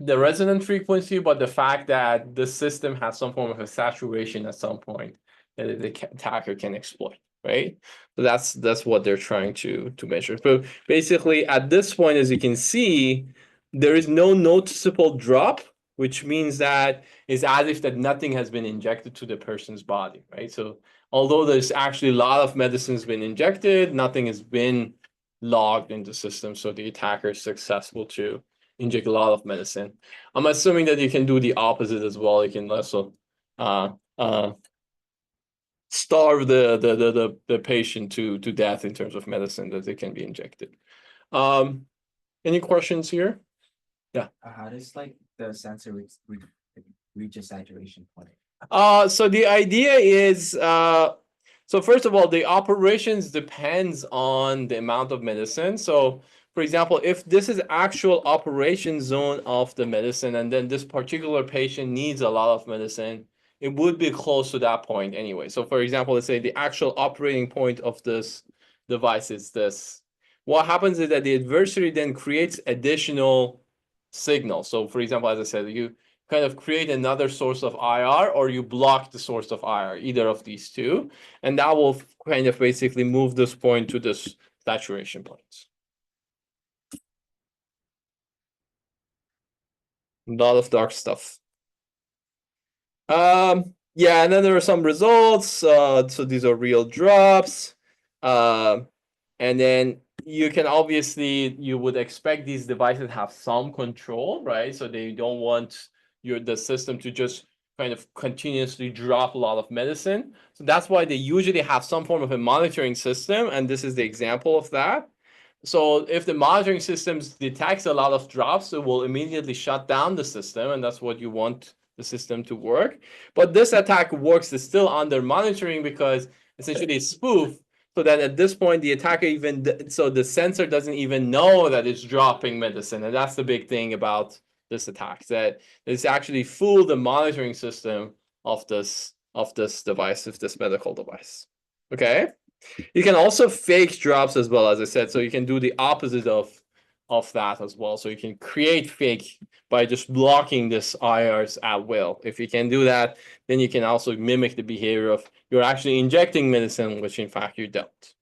resonant frequency, but the fact that the system has some form of a saturation at some point that the attacker can exploit, right? So that's what they're trying to measure. So basically, at this point, as you can see, there is no noticeable drop, which means that it's as if that nothing has been injected to the person's body, right? So although there's actually a lot of medicines been injected, nothing has been logged in the system, so the attacker is successful to inject a lot of medicine. I'm assuming that you can do the opposite as well. You can also starve the patient to death in terms of medicine that they can be injected. Any questions here? How does like the sensor reach a saturation point? So the idea is, so first of all, the operations depends on the amount of medicine. So for example, if this is actual operation zone of the medicine, and then this particular patient needs a lot of medicine, it would be close to that point anyway. So for example, let's say the actual operating point of this device is this. What happens is that the adversary then creates additional signal. So for example, as I said, you kind of create another source of IR, or you block the source of IR, either of these two, and that will kind of basically move this point to this saturation point. A lot of dark stuff. Yeah, and then there are some results. So these are real drops. And then you can obviously, you would expect these devices have some control, right? So they don't want the system to just kind of continuously drop a lot of medicine. So that's why they usually have some form of a monitoring system, and this is the example of that. So if the monitoring system detects a lot of drops, it will immediately shut down the system, and that's what you want the system to work. But this attack works still under monitoring because essentially it's spoof. So that at this point, the attacker so the sensor doesn't even know that it's dropping medicine. And that's the big thing about this attack, that it's actually fooled the monitoring system of this device, of this medical device. Okay. You can also fake drops as well, as I said. So you can do the opposite of that as well. So you can create fake by just blocking this IRs at will. If you can do that, then you can also mimic the behavior of you're actually injecting medicine, which in fact you don't.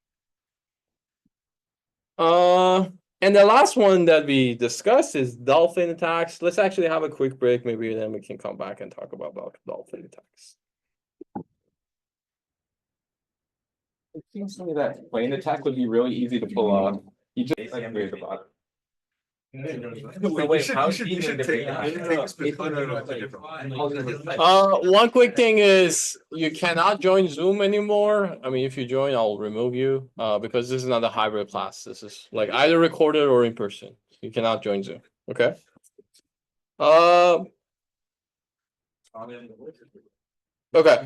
And the last one that we discussed is dolphin attacks. Let's actually have a quick break. Maybe then we can come back and talk about dolphin attacks. It seems to me that plane attack would be really easy to pull off. You just like weird about it. Wait, how should One quick thing is you cannot join Zoom anymore. I mean, if you join, I'll remove you because this is not a hybrid class. This is like either recorded or in person. You cannot join Zoom. Okay. Okay.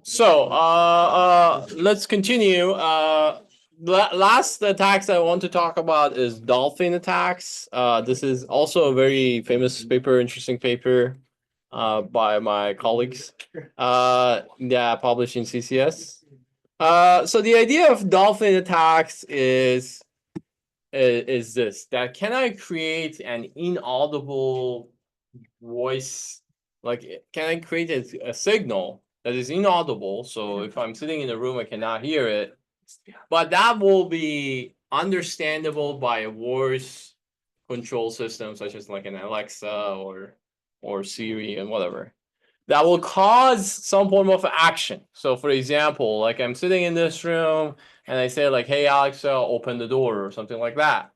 So let's continue. last attacks I want to talk about is dolphin attacks. This is also a very famous paper, interesting paper, by my colleagues. Yeah, published in CCS. So the idea of dolphin attacks is this, that can I create an inaudible voice, like can I create a signal that is inaudible, so if I'm sitting in a room I cannot hear it, but that will be understandable by a voice control system such as like an Alexa or Siri and whatever, that will cause some form of action. So for example, like I'm sitting in this room and I say like, hey Alexa, open the door or something like that.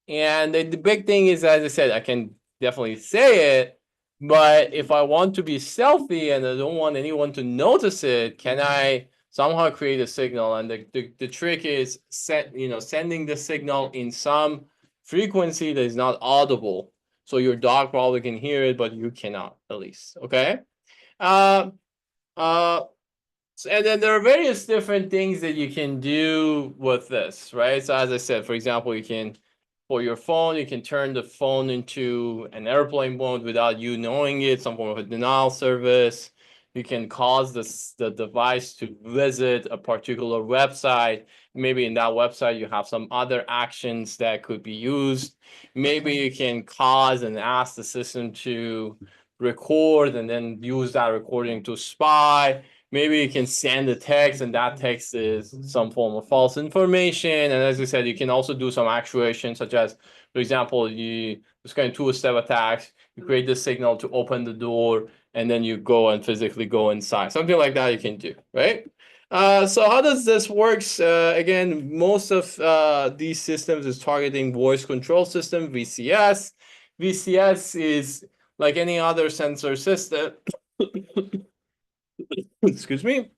And the big thing is, as I said, I can definitely say it, but if I want to be stealthy and I don't want anyone to notice it, can I somehow create a signal? And the trick is sending the signal in some frequency that is not audible. So your dog probably can hear it, but you cannot, at least. Okay. Uh, and then there are various different things that you can do with this, right? So as I said, for example, you can, for your phone, you can turn the phone into an airplane mode without you knowing it, some form of a denial service. You can cause the device to visit a particular website. Maybe in that website, you have some other actions that could be used. Maybe you can cause and ask the system to record and then use that recording to spy. Maybe you can send a text and that text is some form of false information. And as I said, you can also do some actuation, such as, for example, you just kind of two-step attacks, you create the signal to open the door, and then you go and physically go inside. Something like that you can do, right? So how does this works? Again, most of these systems is targeting voice control system, VCS. VCS is like any other sensor system. Excuse me,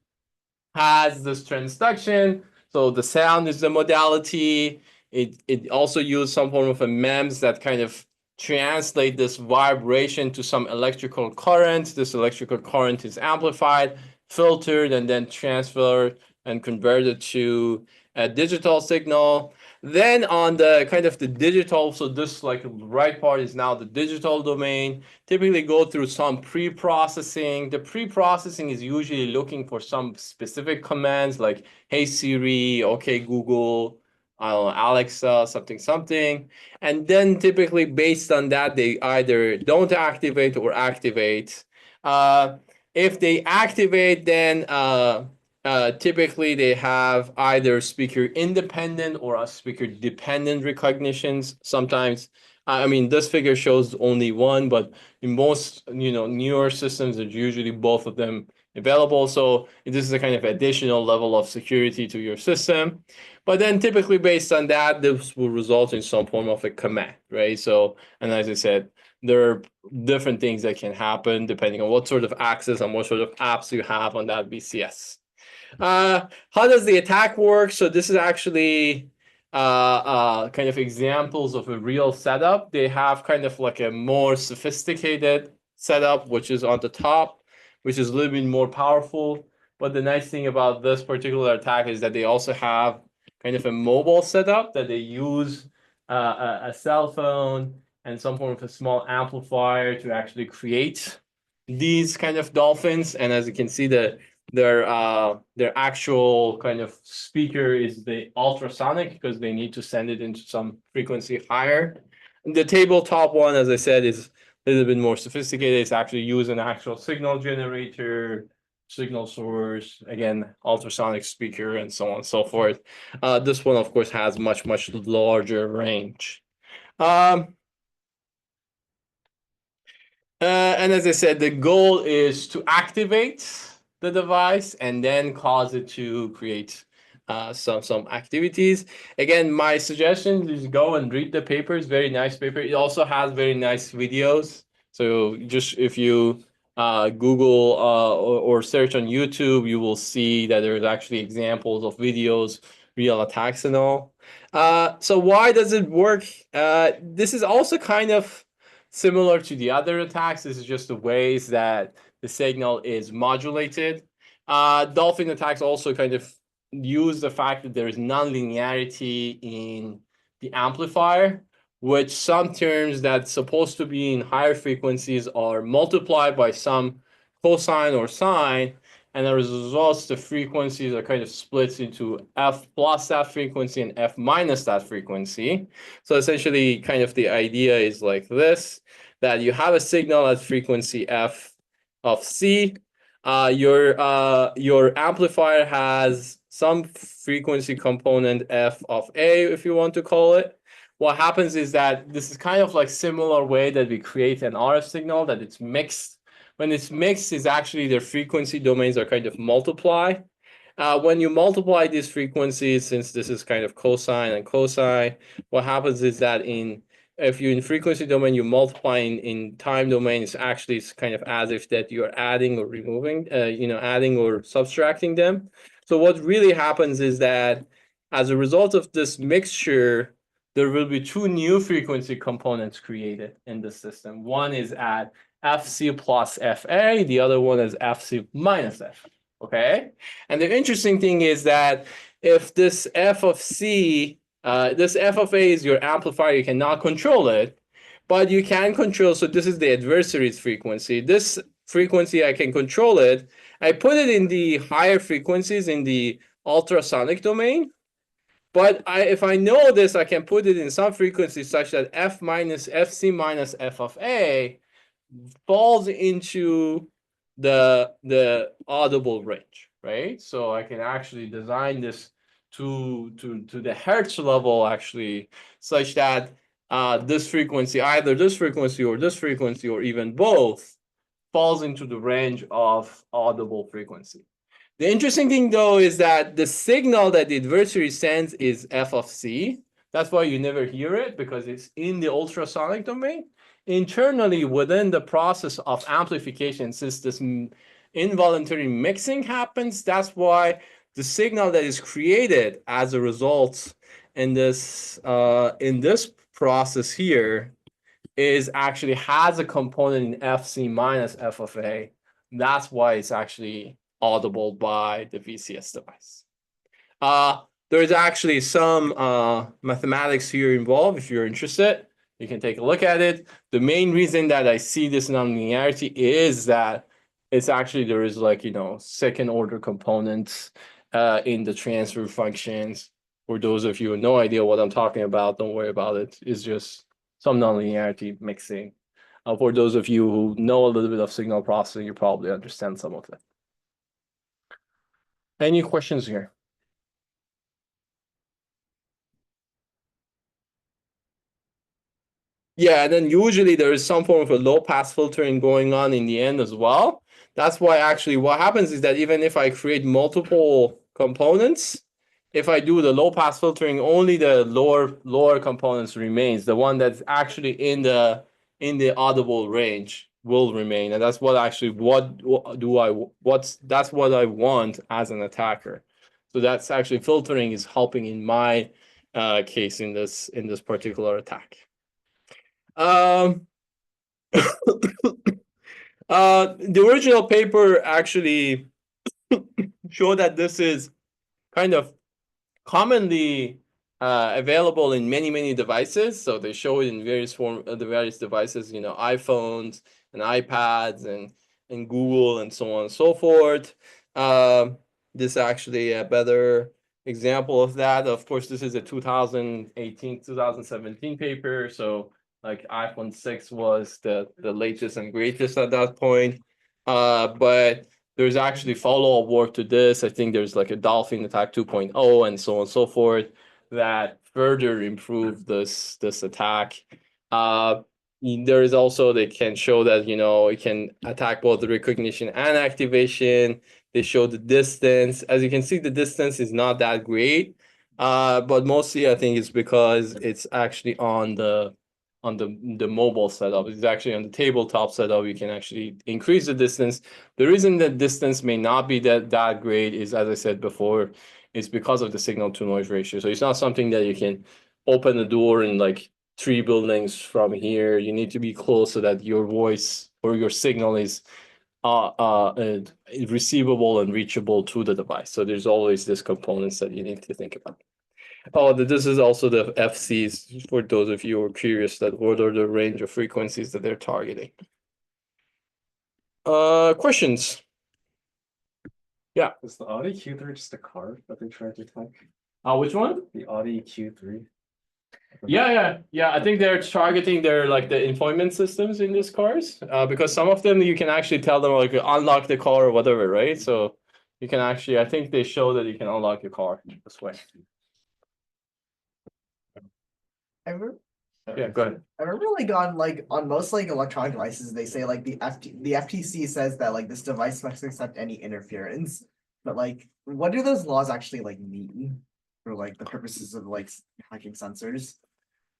has this transduction. So the sound is the modality. It also uses some form of a MEMS that kind of translate this vibration to some electrical current. This electrical current is amplified, filtered, and then transferred and converted to a digital signal. Then on the kind of the digital, so this like right part is now the digital domain, typically go through some pre-processing. The pre-processing is usually looking for some specific commands like, hey Siri, okay Google, I don't know, Alexa, something. And then typically based on that, they either don't activate or activate. If they activate, then typically they have either speaker independent or a speaker dependent recognitions. Sometimes, I mean, this figure shows only one, but in most, newer systems, there's usually both of them available. So this is a kind of additional level of security to your system. But then typically based on that, this will result in some form of a command, right? So, and as I said, there are different things that can happen depending on what sort of access and what sort of apps you have on that VCS. How does the attack work? So this is actually kind of examples of a real setup. They have kind of like a more sophisticated setup, which is on the top, which is a little bit more powerful. But the nice thing about this particular attack is that they also have kind of a mobile setup that they use a cell phone and some form of a small amplifier to actually create these kind of dolphins. And as you can see, their actual kind of speaker is the ultrasonic because they need to send it into some frequency higher. And the tabletop one, as I said, is a little bit more sophisticated. It's actually using an actual signal generator, signal source, again, ultrasonic speaker, and so on and so forth. This one, of course, has much larger range. And as I said, the goal is to activate the device and then cause it to create some activities. Again, my suggestion is go and read the paper. It's very nice paper. It also has very nice videos. So just if you Google or search on YouTube, you will see that there's actually examples of videos, real attacks and all. So why does it work? This is also kind of similar to the other attacks. This is just the ways that the signal is modulated. Dolphin attacks also kind of use the fact that there is nonlinearity in the amplifier, which some terms that's supposed to be in higher frequencies are multiplied by some cosine or sine, and as a result, the frequencies are kind of split into f plus that frequency and f minus that frequency. So essentially, kind of the idea is like this, that you have a signal at frequency f of c. Your amplifier has some frequency component f of a, if you want to call it. What happens is that this is kind of like similar way that we create an RF signal, that it's mixed. When it's mixed, is actually the frequency domains are kind of multiply. When you multiply these frequencies, since this is kind of cosine and cosine, what happens is that if you're in frequency domain, you multiply in time domain, it's actually kind of as if that you're adding or removing, adding or subtracting them. So what really happens is that as a result of this mixture, there will be two new frequency components created in the system. One is at FC plus FA, the other one is FC minus F, okay? And the interesting thing is that if this F of C, this F of A is your amplifier, you cannot control it, but you can control, so this is the adversary's frequency. This frequency, I can control it. I put it in the higher frequencies in the ultrasonic domain, but if I know this, I can put it in some frequency such that F minus FC minus F of A falls into the audible range, right? So I can actually design this to the hertz level actually, such that this frequency, either this frequency or even both, falls into the range of audible frequency. The interesting thing though is that the signal that the adversary sends is F of C. That's why you never hear it, because it's in the ultrasonic domain. Internally, within the process of amplification, since this involuntary mixing happens, that's why the signal that is created as a result in this process here is actually has a component in FC minus F of A. That's why it's actually audible by the VCS device. There's actually some mathematics here involved. If you're interested, you can take a look at it. The main reason that I see this nonlinearity is that it's actually, there is like, second order components in the transfer functions. For those of you who have no idea what I'm talking about, don't worry about it. It's just some nonlinearity mixing. For those of you who know a little bit of signal processing, you probably understand some of it. Any questions here? Yeah, and then usually there is some form of a low pass filtering going on in the end as well. That's why actually what happens is that even if I create multiple components, if I do the low pass filtering, only the lower components remains. The one that's actually in the audible range will remain, and that's what actually that's what I want as an attacker. So that's actually filtering is helping in my case in this particular attack. The original paper actually showed that this is kind of commonly available in many devices. So they show it in various devices, iPhones and iPads and Google and so on and so forth. This is actually a better example of that. Of course, this is a 2017 paper. So like iPhone 6 was the latest and greatest at that point. But there's actually follow-up work to this. I think there's like a Dolphin Attack 2.0 and so on and so forth that further improve this attack. There is also, they can show that, it can attack both the recognition and activation. They show the distance. As you can see, the distance is not that great. But mostly I think it's because it's actually on the mobile setup. It's actually on the tabletop setup. You can actually increase the distance. The reason that distance may not be that great is, as I said before, it's because of the signal to noise ratio. So it's not something that you can open the door in like 3 buildings from here. You need to be close so that your voice or your signal is receivable and reachable to the device. So there's always these components that you need to think about. Oh, this is also the FCs for those of you who are curious that what are the range of frequencies that they're targeting. Questions? Is the Audi Q3 just a car that they tried to attack? Which one? The Audi Q3? Yeah. I think they're targeting their like the infotainment systems in these cars. Because some of them you can actually tell them like unlock the car or whatever, right? So you can actually, I think they show that you can unlock your car this way. Yeah, go ahead. I remember like on most like electronic devices, they say like the FTC says that like this device must accept any interference. But like, what do those laws actually like mean for like the purposes of like hacking sensors?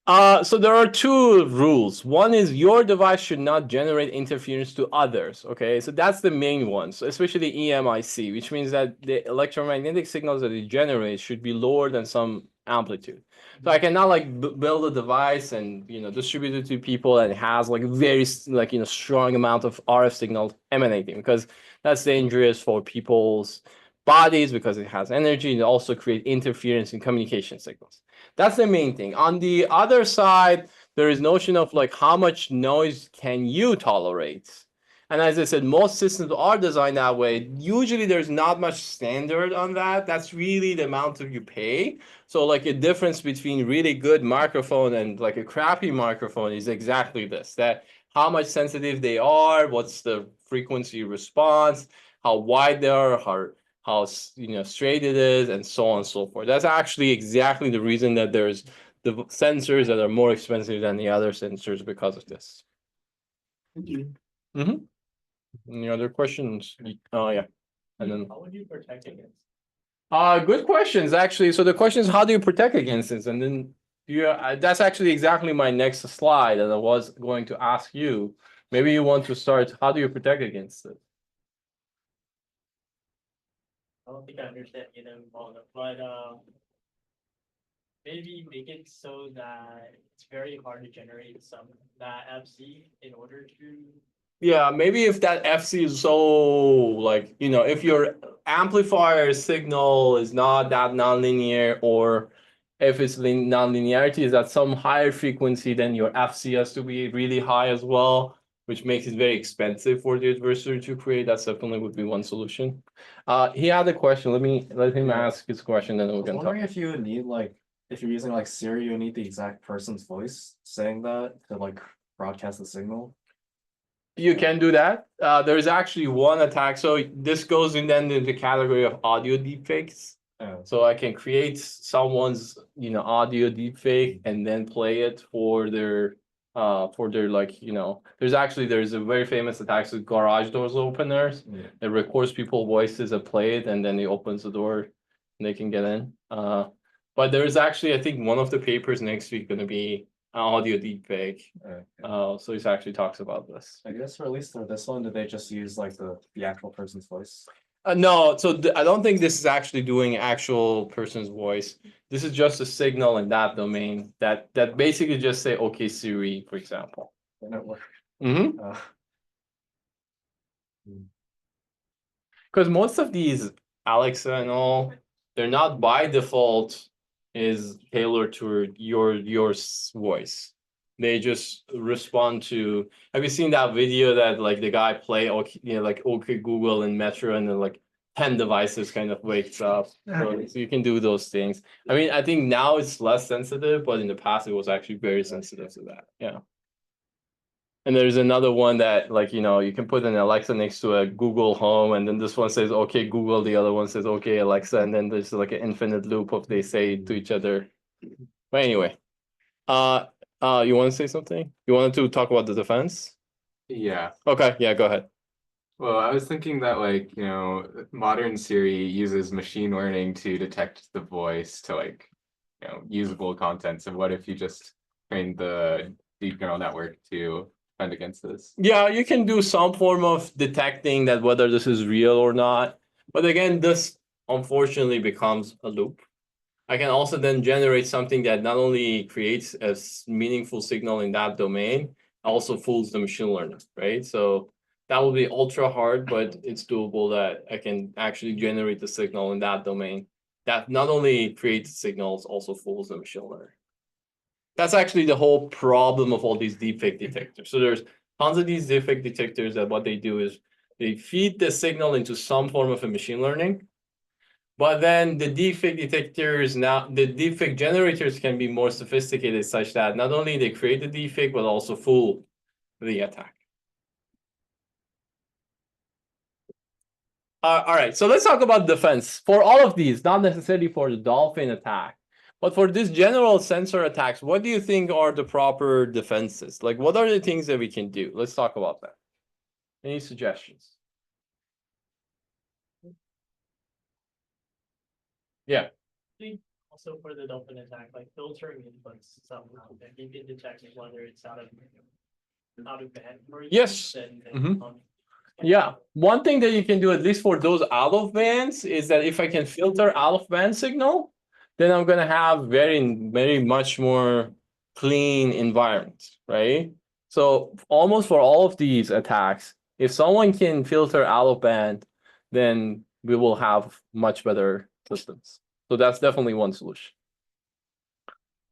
So there are two rules. One is your device should not generate interference to others. Okay, so that's the main one. So especially EMIC, which means that the electromagnetic signals that it generates should be lower than some amplitude. So I cannot like build a device and distribute it to people and it has like very like strong amount of RF signal emanating, because that's dangerous for people's bodies because it has energy and also create interference in communication signals. That's the main thing. On the other side, there is notion of like how much noise can you tolerate? And as I said, most systems are designed that way. Usually there's not much standard on that. That's really the amount that you pay. So like a difference between really good microphone and like a crappy microphone is exactly this, that how much sensitive they are, what's the frequency response, how wide they are, how straight it is, and so on and so forth. That's actually exactly the reason that there's the sensors that are more expensive than the other sensors because of this. Thank you. Any other questions? Oh yeah, and then How would you protect against? good questions actually. So the question is, how do you protect against this? And then that's actually exactly my next slide that I was going to ask you. Maybe you want to start. How do you protect against it? I don't think I understand them well enough, but maybe make it so that it's very hard to generate that FC in order to. Yeah, maybe if that FC is so like, if your amplifier signal is not that nonlinear, or if its nonlinearity is at some higher frequency, then your FC has to be really high as well, which makes it very expensive for the adversary to create. That definitely would be one solution. He had a question. Let him ask his question, then I we was can talk. wondering if you would need like, if you're using like Siri, you need the exact person's voice saying that to like broadcast the signal. You can do that. There's actually one attack. So this goes in the category of audio deepfakes. So I can create someone's audio deepfake and then play it for their like there's a very famous attack with garage doors openers. Yeah. It records people's voices and play it, and then it opens the door and they can get in. But there's actually, I think one of the papers next week going to be an audio deepfake. So it actually talks about this. I guess for at least for this one, did they just use like the actual person's voice? No, so I don't think this is actually doing actual person's voice. This is just a signal in that domain that basically just say, okay, Siri, for example. And it worked. Because most of these Alexa and all, they're not by default is tailored to your voice. They just respond to. Have you seen that video that like the guy play like OK Google in Metro, and then like 10 devices kind of wakes up. So you can do those things. I mean, I think now it's less sensitive, but in the past it was actually very sensitive to that. Yeah. And there's another one that like, you can put an Alexa next to a Google Home, and then this one says, okay, Google, the other one says, okay, Alexa. And then there's like an infinite loop of they say to each other. But anyway, you want to say something? You wanted to talk about the defense? Yeah. Okay. Yeah, go ahead. Well, I was thinking that like, modern Siri uses machine learning to detect the voice to like, usable content. So what if you just train the deep neural network to defend against this? Yeah, you can do some form of detecting that whether this is real or not. But again, this unfortunately becomes a loop. I can also then generate something that not only creates a meaningful signal in that domain, also fools the machine learning, right? So That will be ultra hard, but it's doable that I can actually generate the signal in that domain. That not only creates signals, also fools the machine learning. That's actually the whole problem of all these deepfake detectors. So there's tons of these deepfake detectors that what they do is they feed the signal into some form of a machine learning. But then the deepfake detectors now, the deepfake generators can be more sophisticated such that not only they create the deepfake, but also fool the attack. All right, so let's talk about defense for all of these, not necessarily for the dolphin attack, but for this general sensor attacks. What do you think are the proper defenses? Like, what are the things that we can do? Let's talk about that. Any suggestions? Yeah. Also for the dolphin attack, like filtering inputs somehow, that you can detect whether it's out of band. for you, Yes. then, Mhm. Yeah, one thing that you can do, at least for those out of bands, is that if I can filter out of band signal, then I'm gonna have very much more clean environment, right? So almost for all of these attacks, if someone can filter out of band, then we will have much better systems. So that's definitely one solution.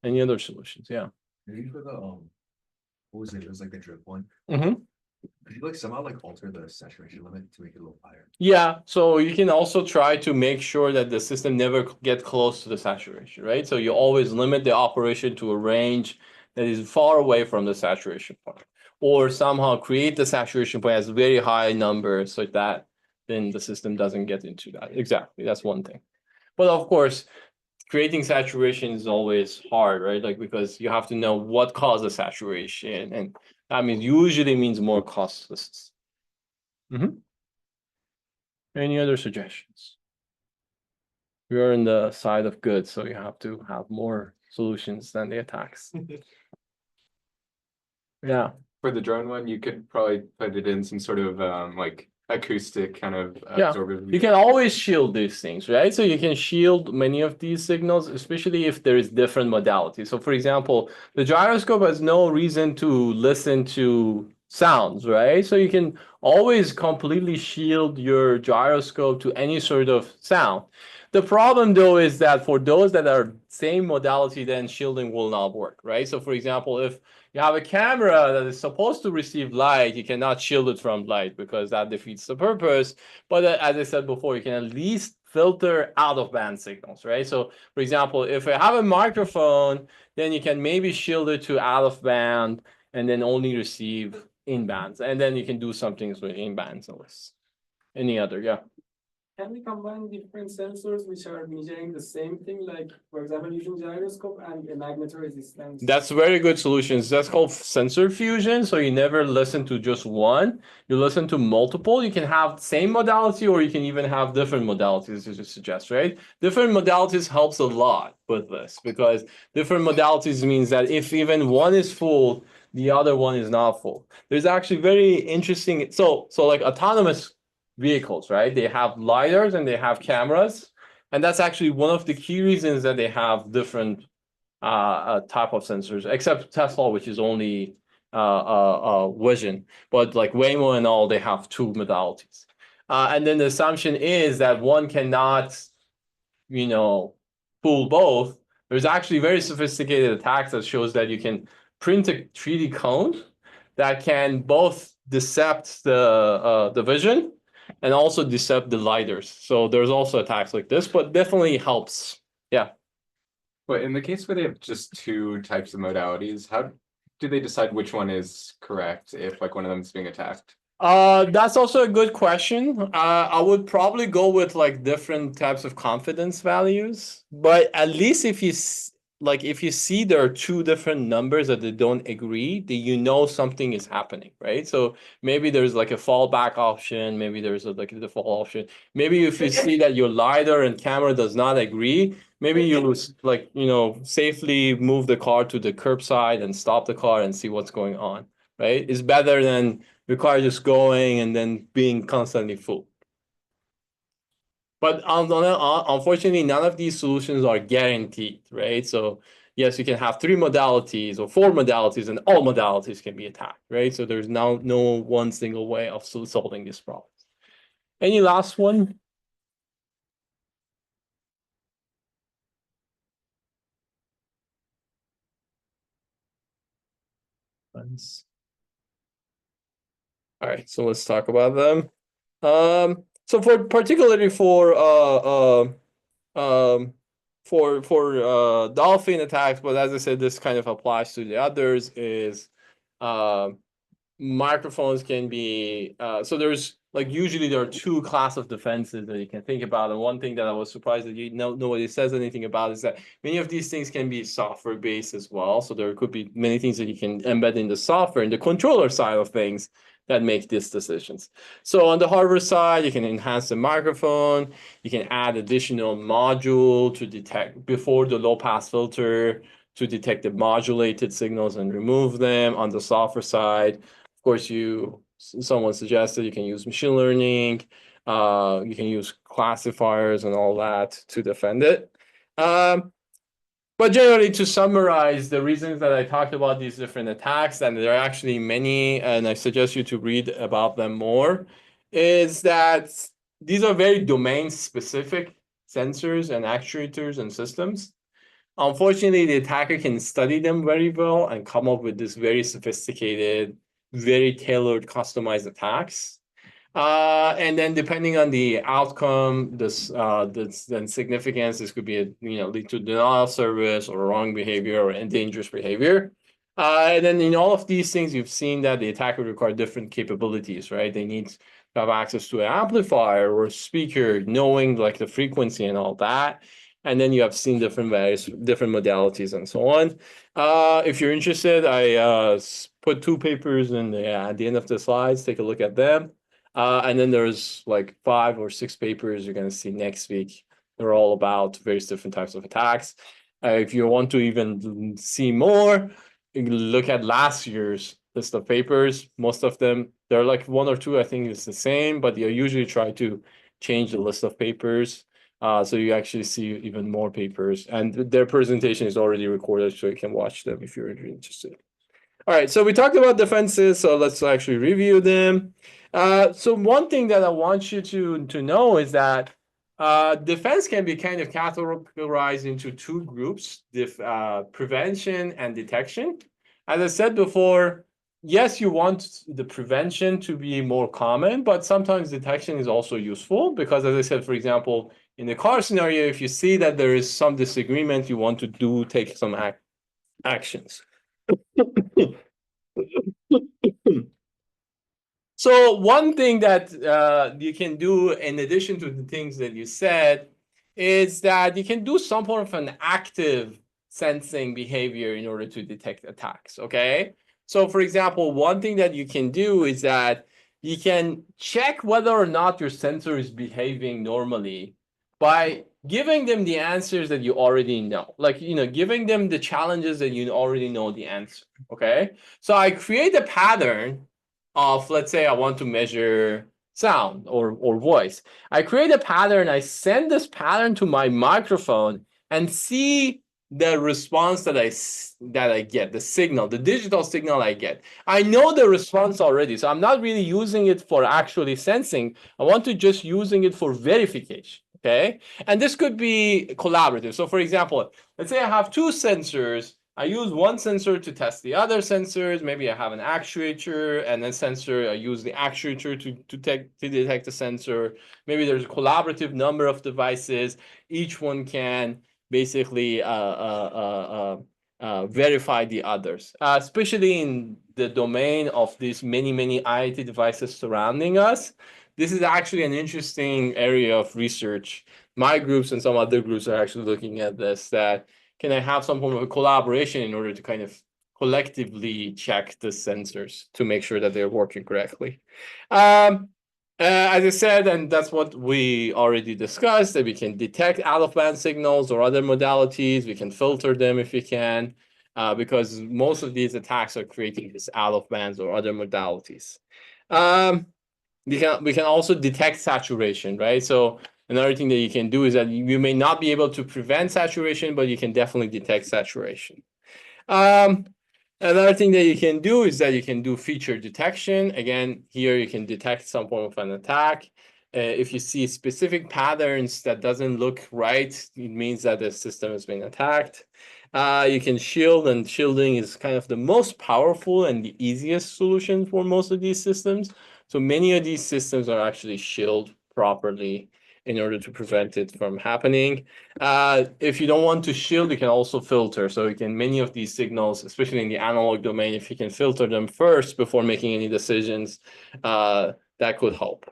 Any other solutions? Yeah. Maybe for the what was it? It was like the drip one. Mhm. Could you like somehow like alter the saturation limit to make it a little higher? Yeah, so you can also try to make sure that the system never get close to the saturation, right? So you always limit the operation to a range that is far away from the saturation point, or somehow create the saturation point as very high number so that then the system doesn't get into that. Exactly, that's one thing. But of course, creating saturation is always hard, right? Like, because you have to know what causes saturation, and that means usually means more costless. Any other suggestions? We are in the side of good, so you have to have more solutions than the attacks. Yeah, For the drone one, you could probably put it in some sort of like acoustic kind of Yeah, absorber. you can always shield these things, right? So you can shield many of these signals, especially if there is different modalities. So for example, the gyroscope has no reason to listen to sounds, right? So you can always completely shield your gyroscope to any sort of sound. The problem though is that for those that are same modality, then shielding will not work, right? So for example, if you have a camera that is supposed to receive light, you cannot shield it from light because that defeats the purpose. But as I said before, you can at least filter out of band signals, right? So for example, if I have a microphone, then you can maybe shield it to out of band and then only receive in bands. And then you can do some things with in bands and less. Any other, yeah. Can we combine different sensors which are measuring the same thing, like for example, using gyroscope and a magnetoresistance? That's very good solutions. That's called sensor fusion. So you never listen to just one. You listen to multiple. You can have same modality, or you can even have different modalities, as you suggest, right? Different modalities helps a lot with this, because different modalities means that if even one is full, the other one is not full. There's actually very interesting. So like autonomous vehicles, right? They have lidars and they have cameras, and that's actually one of the key reasons that they have different type of sensors, except Tesla, which is only vision. But like Waymo and all, they have two modalities. And then the assumption is that one cannot, fool both. There's actually very sophisticated attacks that shows that you can print a 3D cone that can both decept the vision and also decept the lidars. So there's also attacks like this, but definitely helps. Yeah. But in the case where they have just two types of modalities, how do they decide which one is correct if like one of them is being attacked? That's also a good question. I would probably go with like different types of confidence values, but at least if you if you see there are two different numbers that they don't agree, then you know something is happening, right? So maybe there's like a fallback option, maybe there's like a default option. Maybe if you see that your lidar and camera does not agree, maybe you safely move the car to the curbside and stop the car and see what's going on, right? It's better than the car just going and then being constantly fooled. But unfortunately, none of these solutions are guaranteed, right? So yes, you can have 3 modalities or 4 modalities, and all modalities can be attacked, right? So there's now no one single way of solving this problem. Any last one? Friends. All right, so let's talk about them. So for particularly for dolphin attacks, but as I said, this kind of applies to the others, is microphones can be so there's like usually there are 2 class of defenses that you can think about, and one thing that I was surprised that nobody says anything about is that many of these things can be software based as well. So there could be many things that you can embed in the software and the controller side of things that make these decisions. So on the hardware side, you can enhance the microphone, you can add additional module to detect before the low pass filter to detect the modulated signals and remove them. On the software side, of course, someone suggested you can use machine learning, you can use classifiers and all that to defend it. But generally, to summarize the reasons that I talked about these different attacks, and there are actually many, and I suggest you to read about them more, is that these are very domain-specific sensors and actuators and systems. Unfortunately, the attacker can study them very well and come up with this very sophisticated, very tailored, customized attacks. And then depending on the outcome, the significance, this could be lead to denial of service or wrong behavior or dangerous behavior. And then in all of these things, you've seen that the attacker require different capabilities, right? They need to have access to an amplifier or a speaker, knowing like the frequency and all that. And then you have seen different modalities and so on. If you're interested, I put 2 papers at the end of the slides. Take a look at them. And then there's like 5 or 6 papers you're going to see next week. They're all about various different types of attacks. If you want to even see more, you can look at last year's list of papers. Most of them, there are like 1 or 2, I think it's the same, but you usually try to change the list of papers. So you actually see even more papers, and their presentation is already recorded, so you can watch them if you're interested. All right, so we talked about defenses, so let's actually review them. So one thing that I want you to know is that defense can be kind of categorized into 2 groups, prevention and detection. As I said before, yes, you want the prevention to be more common, but sometimes detection is also useful because, as I said, for example, in the car scenario, if you see that there is some disagreement, you want to take some actions. So one thing that you can do in addition to the things that you said is that you can do some form of an active sensing behavior in order to detect attacks, okay? So for example, one thing that you can do is that you can check whether or not your sensor is behaving normally by giving them the answers that you already know, like, giving them the challenges that you already know the answer, okay? So I create a pattern of, let's say I want to measure sound or voice. I create a pattern, I send this pattern to my microphone and see the response that I get, the signal, the digital signal I get. I know the response already, so I'm not really using it for actually sensing. I want to just using it for verification, okay? And this could be collaborative. So for example, let's say I have 2 sensors. I use one sensor to test the other sensors. Maybe I have an actuator and a sensor. I use the actuator to detect the sensor. Maybe there's a collaborative number of devices. Each one can basically verify the others, especially in the domain of these many IoT devices surrounding us. This is actually an interesting area of research. My groups and some other groups are actually looking at this, that can I have some form of a collaboration in order to kind of collectively check the sensors to make sure that they're working correctly. As I said, and that's what we already discussed, that we can detect out-of-band signals or other modalities. We can filter them if we can, because most of these attacks are creating these out-of-bands or other modalities. We can also detect saturation, right? So Another thing that you can do is that you may not be able to prevent saturation, but you can definitely detect saturation. Another thing that you can do is that you can do feature detection. Again, here you can detect some form of an attack. If you see specific patterns that doesn't look right, it means that the system has been attacked. You can shield, and shielding is kind of the most powerful and the easiest solution for most of these systems. So many of these systems are actually shielded properly in order to prevent it from happening. If you don't want to shield, you can also filter. So you can, many of these signals, especially in the analog domain, if you can filter them first before making any decisions, that could help.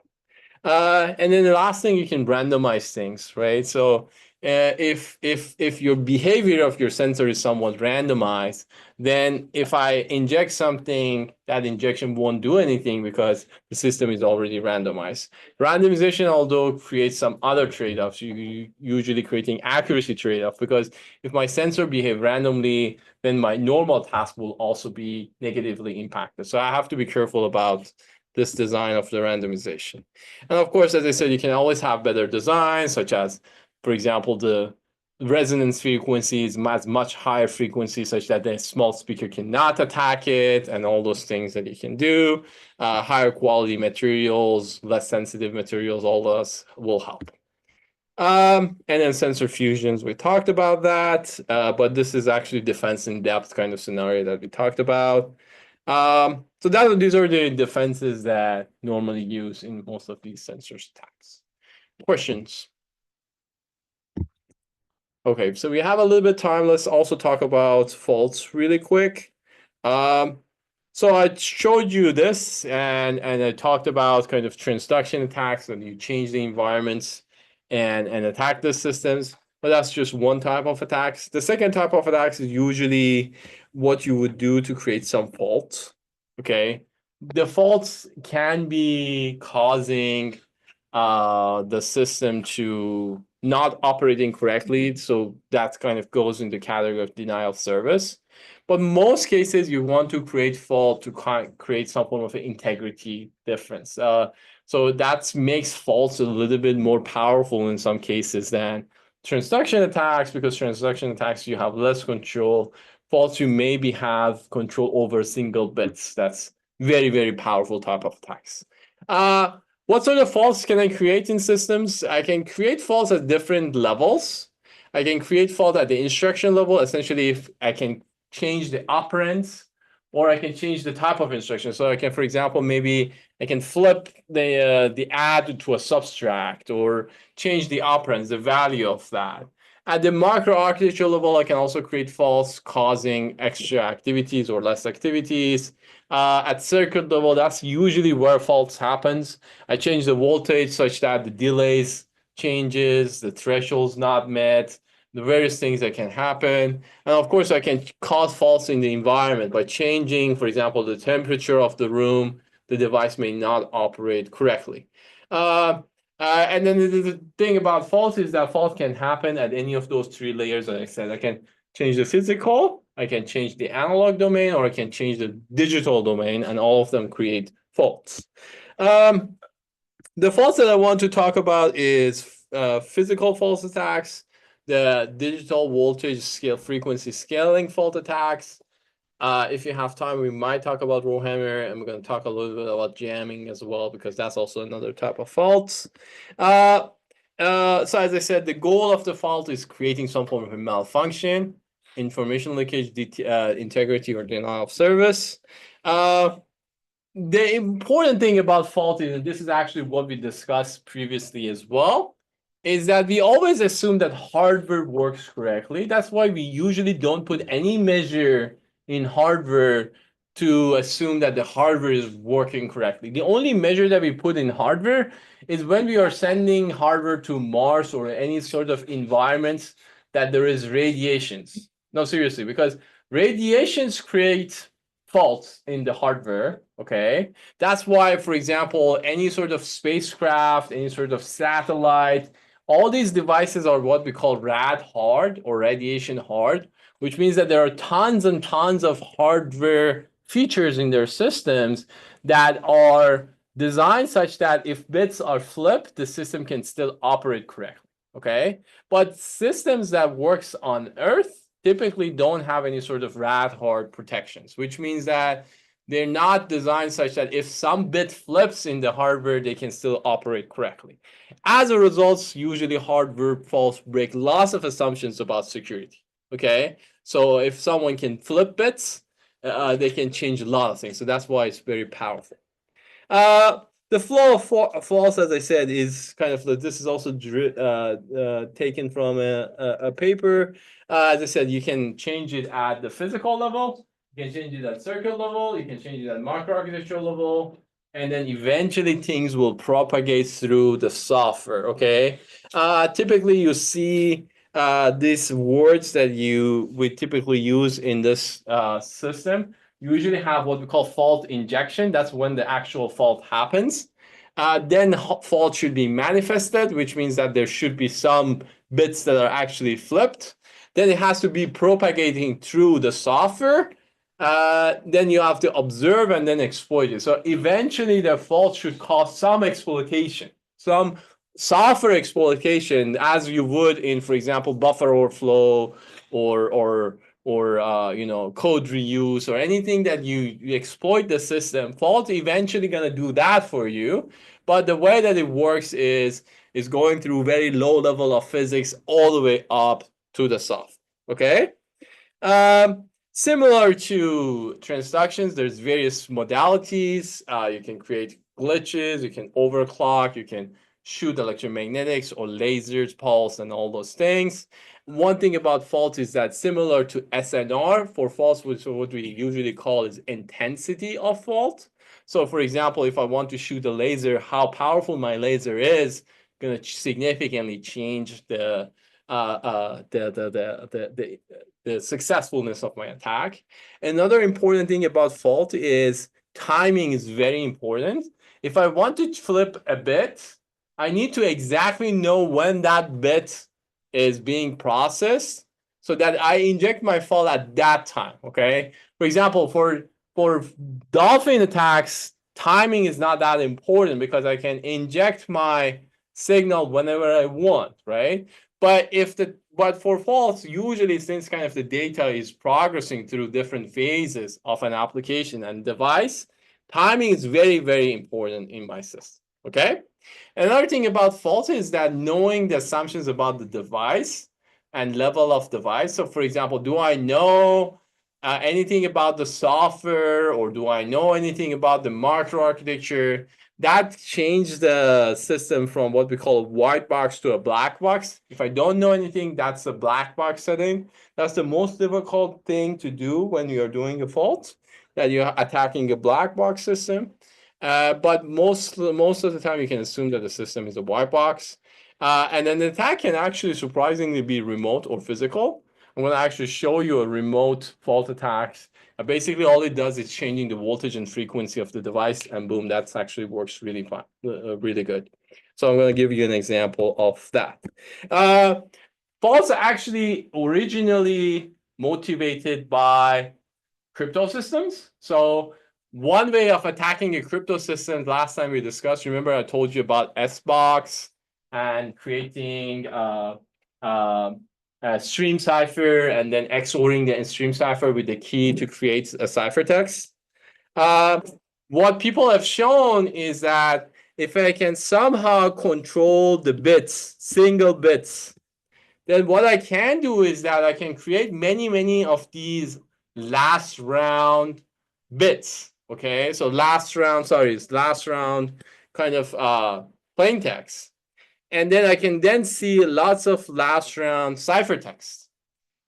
And then the last thing, you can randomize things, right? So if your behavior of your sensor is somewhat randomized, then if I inject something, that injection won't do anything because the system is already randomized. Randomization, although, creates some other trade-offs, you usually creating accuracy trade-off, because if my sensor behave randomly, then my normal task will also be negatively impacted. So I have to be careful about this design of the randomization. And of course, as I said, you can always have better designs, such as, for example, the resonance frequency is much higher frequency such that the small speaker cannot attack it, and all those things that you can do. Higher quality materials, less sensitive materials, all those will help. And then sensor fusions, we talked about that, but this is actually defense in depth kind of scenario that we talked about. So these are the defenses that normally use in most of these sensors attacks. Questions? Okay, so we have a little bit of time. Let's also talk about faults really quick. So I showed you this, and I talked about kind of transduction attacks, and you change the environments and attack the systems. But that's just one type of attacks. The second type of attacks is usually what you would do to create some fault. Okay, the faults can be causing the system to not operating correctly, so that kind of goes into the category of denial of service. But most cases, you want to create fault to create some form of an integrity difference. So that makes faults a little bit more powerful in some cases than transduction attacks, because transduction attacks, you have less control. Faults, you maybe have control over single bits. That's very, very powerful type of attacks. What sort of faults can I create in systems? I can create faults at different levels. I can create fault at the instruction level. Essentially, if I can change the operands, or I can change the type of instruction. So I can, for example, maybe I can flip the add to a subtract, or change the operands, the value of that. At the microarchitecture level, I can also create faults causing extra activities or less activities. At circuit level, that's usually where faults happens. I change the voltage such that the delays changes, the threshold's not met, the various things that can happen. And of course, I can cause faults in the environment by changing, for example, the temperature of the room. The device may not operate correctly. And then the thing about faults is that faults can happen at any of those three layers that I said. I can change the physical, I can change the analog domain, or I can change the digital domain, and all of them create faults. The faults that I want to talk about is physical fault attacks, the digital voltage scale frequency scaling fault attacks. If you have time, we might talk about Rowhammer, and we're going to talk a little bit about jamming as well, because that's also another type of faults. So as I said, the goal of the fault is creating some form of a malfunction, information leakage, integrity, or denial of service. The important thing about fault is, and this is actually what we discussed previously as well, is that we always assume that hardware works correctly. That's why we usually don't put any measure in hardware to assume that the hardware is working correctly. The only measure that we put in hardware is when we are sending hardware to Mars or any sort of environments that there is radiations. No, seriously, because radiations create faults in the hardware, okay? That's why, for example, any sort of spacecraft, any sort of satellite, all these devices are what we call rad hard or radiation hard, which means that there are tons and tons of hardware features in their systems that are designed such that if bits are flipped, the system can still operate correctly. Okay, but systems that works on Earth typically don't have any sort of rad-hard protections, which means that they're not designed such that if some bit flips in the hardware, they can still operate correctly. As a result, usually hardware faults break lots of assumptions about security. Okay, so if someone can flip bits, they can change a lot of things. So that's why it's very powerful. The flow of faults, as I said, is kind of this is also taken from a paper. As I said, you can change it at the physical level. You can change it at circuit level. You can change it at microarchitecture level. And then eventually things will propagate through the software, okay? Typically you see these words that we typically use in this system usually have what we call fault injection. That's when the actual fault happens. Then fault should be manifested, which means that there should be some bits that are actually flipped. Then it has to be propagating through the software. Then you have to observe and then exploit it. So eventually the fault should cause some exploitation, some software exploitation, as you would in, for example, buffer overflow or code reuse or anything that you exploit the system. Fault eventually going to do that for you. But the way that it works is going through very low level of physics all the way up to the software. Okay. Similar to transductions, there's various modalities. You can create glitches, you can overclock, you can shoot electromagnetics or lasers, pulse, and all those things. One thing about faults is that similar to SNR, for faults, which what we usually call is intensity of fault. So for example, if I want to shoot a laser, how powerful my laser is going to significantly change the successfulness of my attack. Another important thing about fault is timing is very important. If I want to flip a bit, I need to exactly know when that bit is being processed so that I inject my fault at that time. Okay. For example, for dolphin attacks, timing is not that important because I can inject my signal whenever I want, right? But for faults, usually since kind of the data is progressing through different phases of an application and device, timing is very, very important in my system. Okay. Another thing about faults is that knowing the assumptions about the device and level of device. So for example, do I know anything about the software, or do I know anything about the microarchitecture? That changed the system from what we call a white box to a black box. If I don't know anything, that's a black box setting. That's the most difficult thing to do when you're doing a fault, that you're attacking a black box system. But most of the time, you can assume that the system is a white box. And then the attack can actually surprisingly be remote or physical. I'm going to actually show you a remote fault attack. Basically, all it does is changing the voltage and frequency of the device, and boom, that actually works really fine, really good. So I'm going to give you an example of that. Faults are actually originally motivated by crypto systems. So one way of attacking a crypto system, last time we discussed, remember I told you about SBox and creating stream cipher and then XORing the stream cipher with the key to create a ciphertext. What people have shown is that if I can somehow control the bits, single bits, then what I can do is that I can create many of these last round bits. Okay, so last round kind of plain text. And then I can then see lots of last round ciphertext.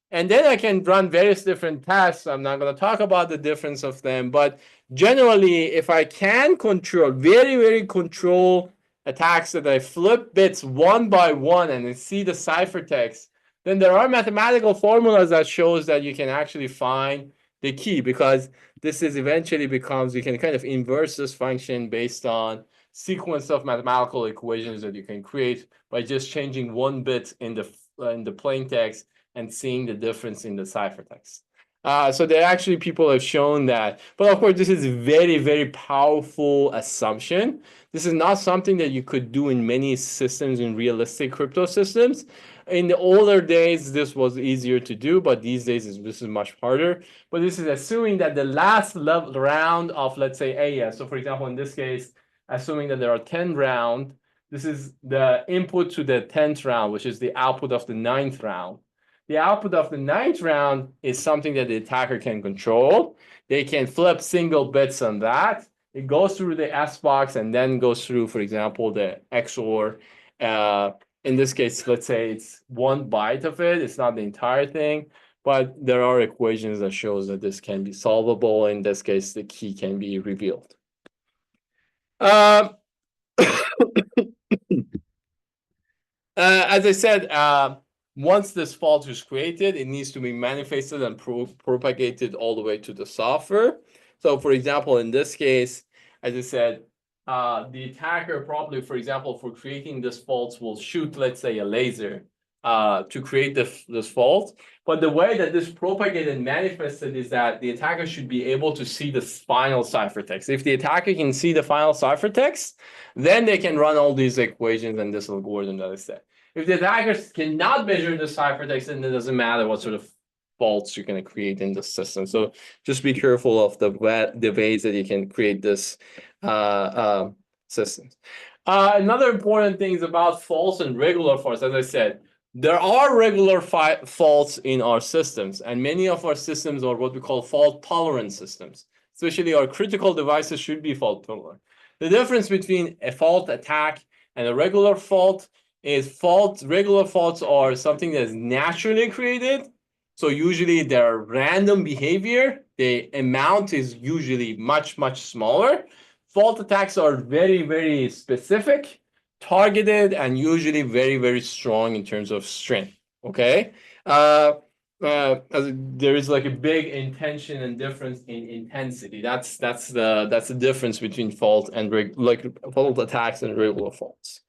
And then I can run various different tests. I'm not going to talk about the difference of them, but generally, if I can control, very control attacks that I flip bits one by one and I see the ciphertext, then there are mathematical formulas that shows that you can actually find the key, because this is eventually becomes, you can kind of inverse this function based on sequence of mathematical equations that you can create by just changing one bit in the plain text and seeing the difference in the ciphertext. So there actually people have shown that, but of course this is a very, very powerful assumption. This is not something that you could do in many systems, in realistic crypto systems. In the older days, this was easier to do, but these days this is much harder. But this is assuming that the last level round of, let's say, AES. So for example, in this case, assuming that there are 10 rounds, this is the input to the 10th round, which is the output of the 9th round. The output of the 9th round is something that the attacker can control. They can flip single bits on that. It goes through the S box and then goes through, for example, the XOR. In this case, let's say it's 1 byte of it. It's not the entire thing, but there are equations that shows that this can be solvable. In this case, the key can be revealed. As I said, once this fault is created, it needs to be manifested and propagated all the way to the software. So for example, in this case, as I said, the attacker probably, for example, for creating this fault will shoot, let's say, a laser to create this fault. But the way that this propagated and manifested is that the attacker should be able to see the final ciphertext. If the attacker can see the final ciphertext, then they can run all these equations and this algorithm that I said. If the attackers cannot measure the ciphertext, then it doesn't matter what sort of faults you're going to create in the system. So just be careful of the ways that you can create this systems. Another important thing is about faults and regular faults. As I said, there are regular faults in our systems, and many of our systems are what we call fault tolerant systems. Especially our critical devices should be fault tolerant. The difference between a fault attack and a regular fault is regular faults are something that is naturally created. So usually they're random behavior. The amount is usually much, much smaller. Fault attacks are very, very specific, targeted, and usually very, very strong in terms of strength. Okay. There is like a big intention and difference in intensity. That's the difference between fault and fault attacks and regular faults.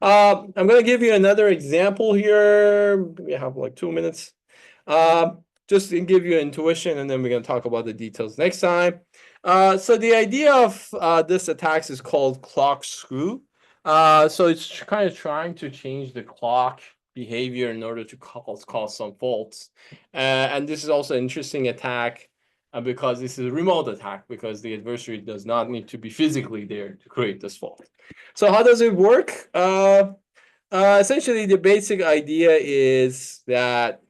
I'm going to give you another example here. We have like 2 minutes. Just to give you intuition, and then we're going to talk about the details next time. So the idea of this attacks is called clock screw. So it's kind of trying to change the clock behavior in order to cause some faults. And this is also an interesting attack because this is a remote attack, because the adversary does not need to be physically there to create this fault. So how does it work? Essentially, the basic idea is that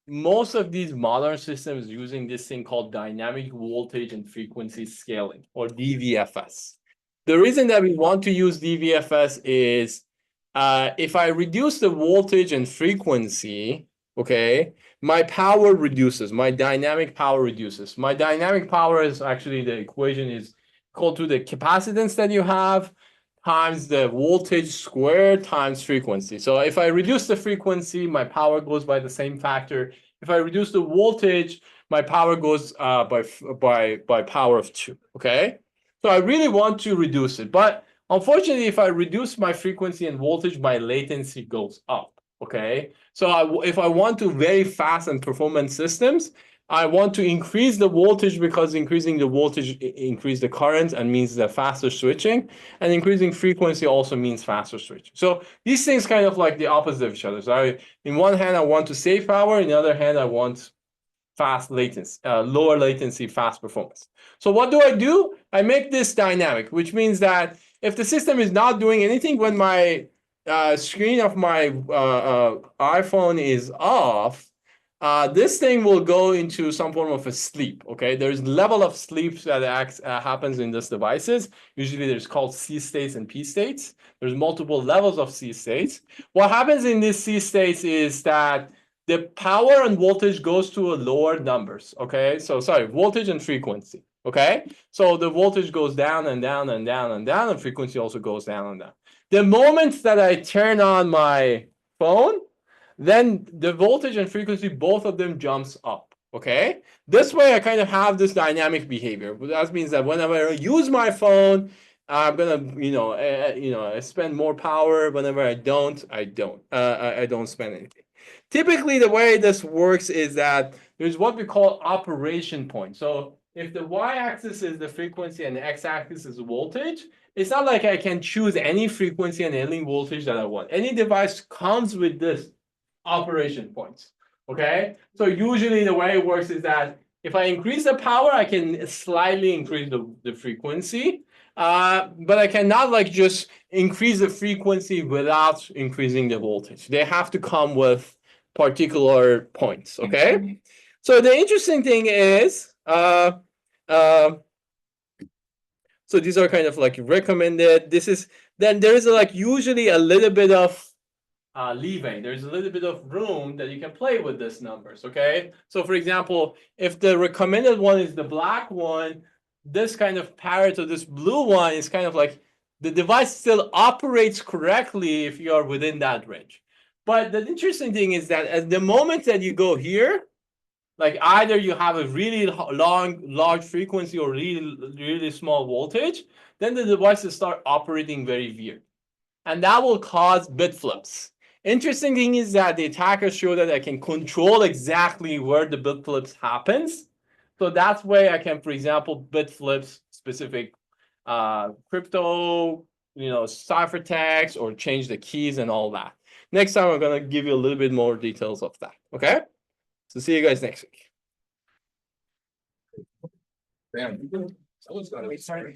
most of these modern systems using this thing called dynamic voltage and frequency scaling, or DVFS. The reason that we want to use DVFS is if I reduce the voltage and frequency, okay, my power reduces, my dynamic power reduces. My dynamic power is actually, the equation is equal to the capacitance that you have times the voltage squared times frequency. So if I reduce the frequency, my power goes by the same factor. If I reduce the voltage, my power goes by power of 2, okay? So I really want to reduce it. But unfortunately, if I reduce my frequency and voltage, my latency goes up, okay? So if I want to very fast and performance systems, I want to increase the voltage, because increasing the voltage increase the current and means the faster switching, and increasing frequency also means faster switching. So these things kind of like the opposite of each other. So in one hand, I want to save power. In the other hand, I want fast latency, lower latency, fast performance. So what do? I make this dynamic, which means that if the system is not doing anything, when my screen of my iPhone is off, this thing will go into some form of a sleep, okay? There's level of sleep that happens in these devices. Usually there's called C states and P states. There's multiple levels of C states. What happens in these C states is that the power and voltage goes to a lower numbers, okay? So sorry, voltage and frequency, okay? So the voltage goes down and down and down and down, and frequency also goes down and down. The moment that I turn on my phone, then the voltage and frequency, both of them jumps up, okay? This way I kind of have this dynamic behavior. That means that whenever I use my phone, I'm gonna, spend more power. Whenever I don't spend anything. typically the way this works is that there's what we call operation point. So if the y-axis is the frequency and the x-axis is voltage, it's not like I can choose any frequency and any voltage that I want. Any device comes with this operation points. Okay, so usually the way it works is that if I increase the power, I can slightly increase the frequency, but I cannot like just increase the frequency without increasing the voltage. They have to come with particular points. Okay, so the interesting thing is, so these are kind of like recommended. This is then there is like usually a little bit of leeway. There's a little bit of room that you can play with these numbers. Okay, so for example, if the recommended one is the black one, this kind of parrot or this blue one is kind of like the device still operates correctly if you are within that range. But the interesting thing is that at the moment that you go here, like either you have a really large frequency or really small voltage, then the devices start operating very weird. And that will cause bit flips. Interesting thing is that the attackers show that I can control exactly where the bit flips happens. So that's why I can, for example, bit flips specific crypto, ciphertext, or change the keys and all that. Next time, I'm going to give you a little bit more details of that. Okay? So see you guys next week. Damn. Someone's got to. Wait, sorry.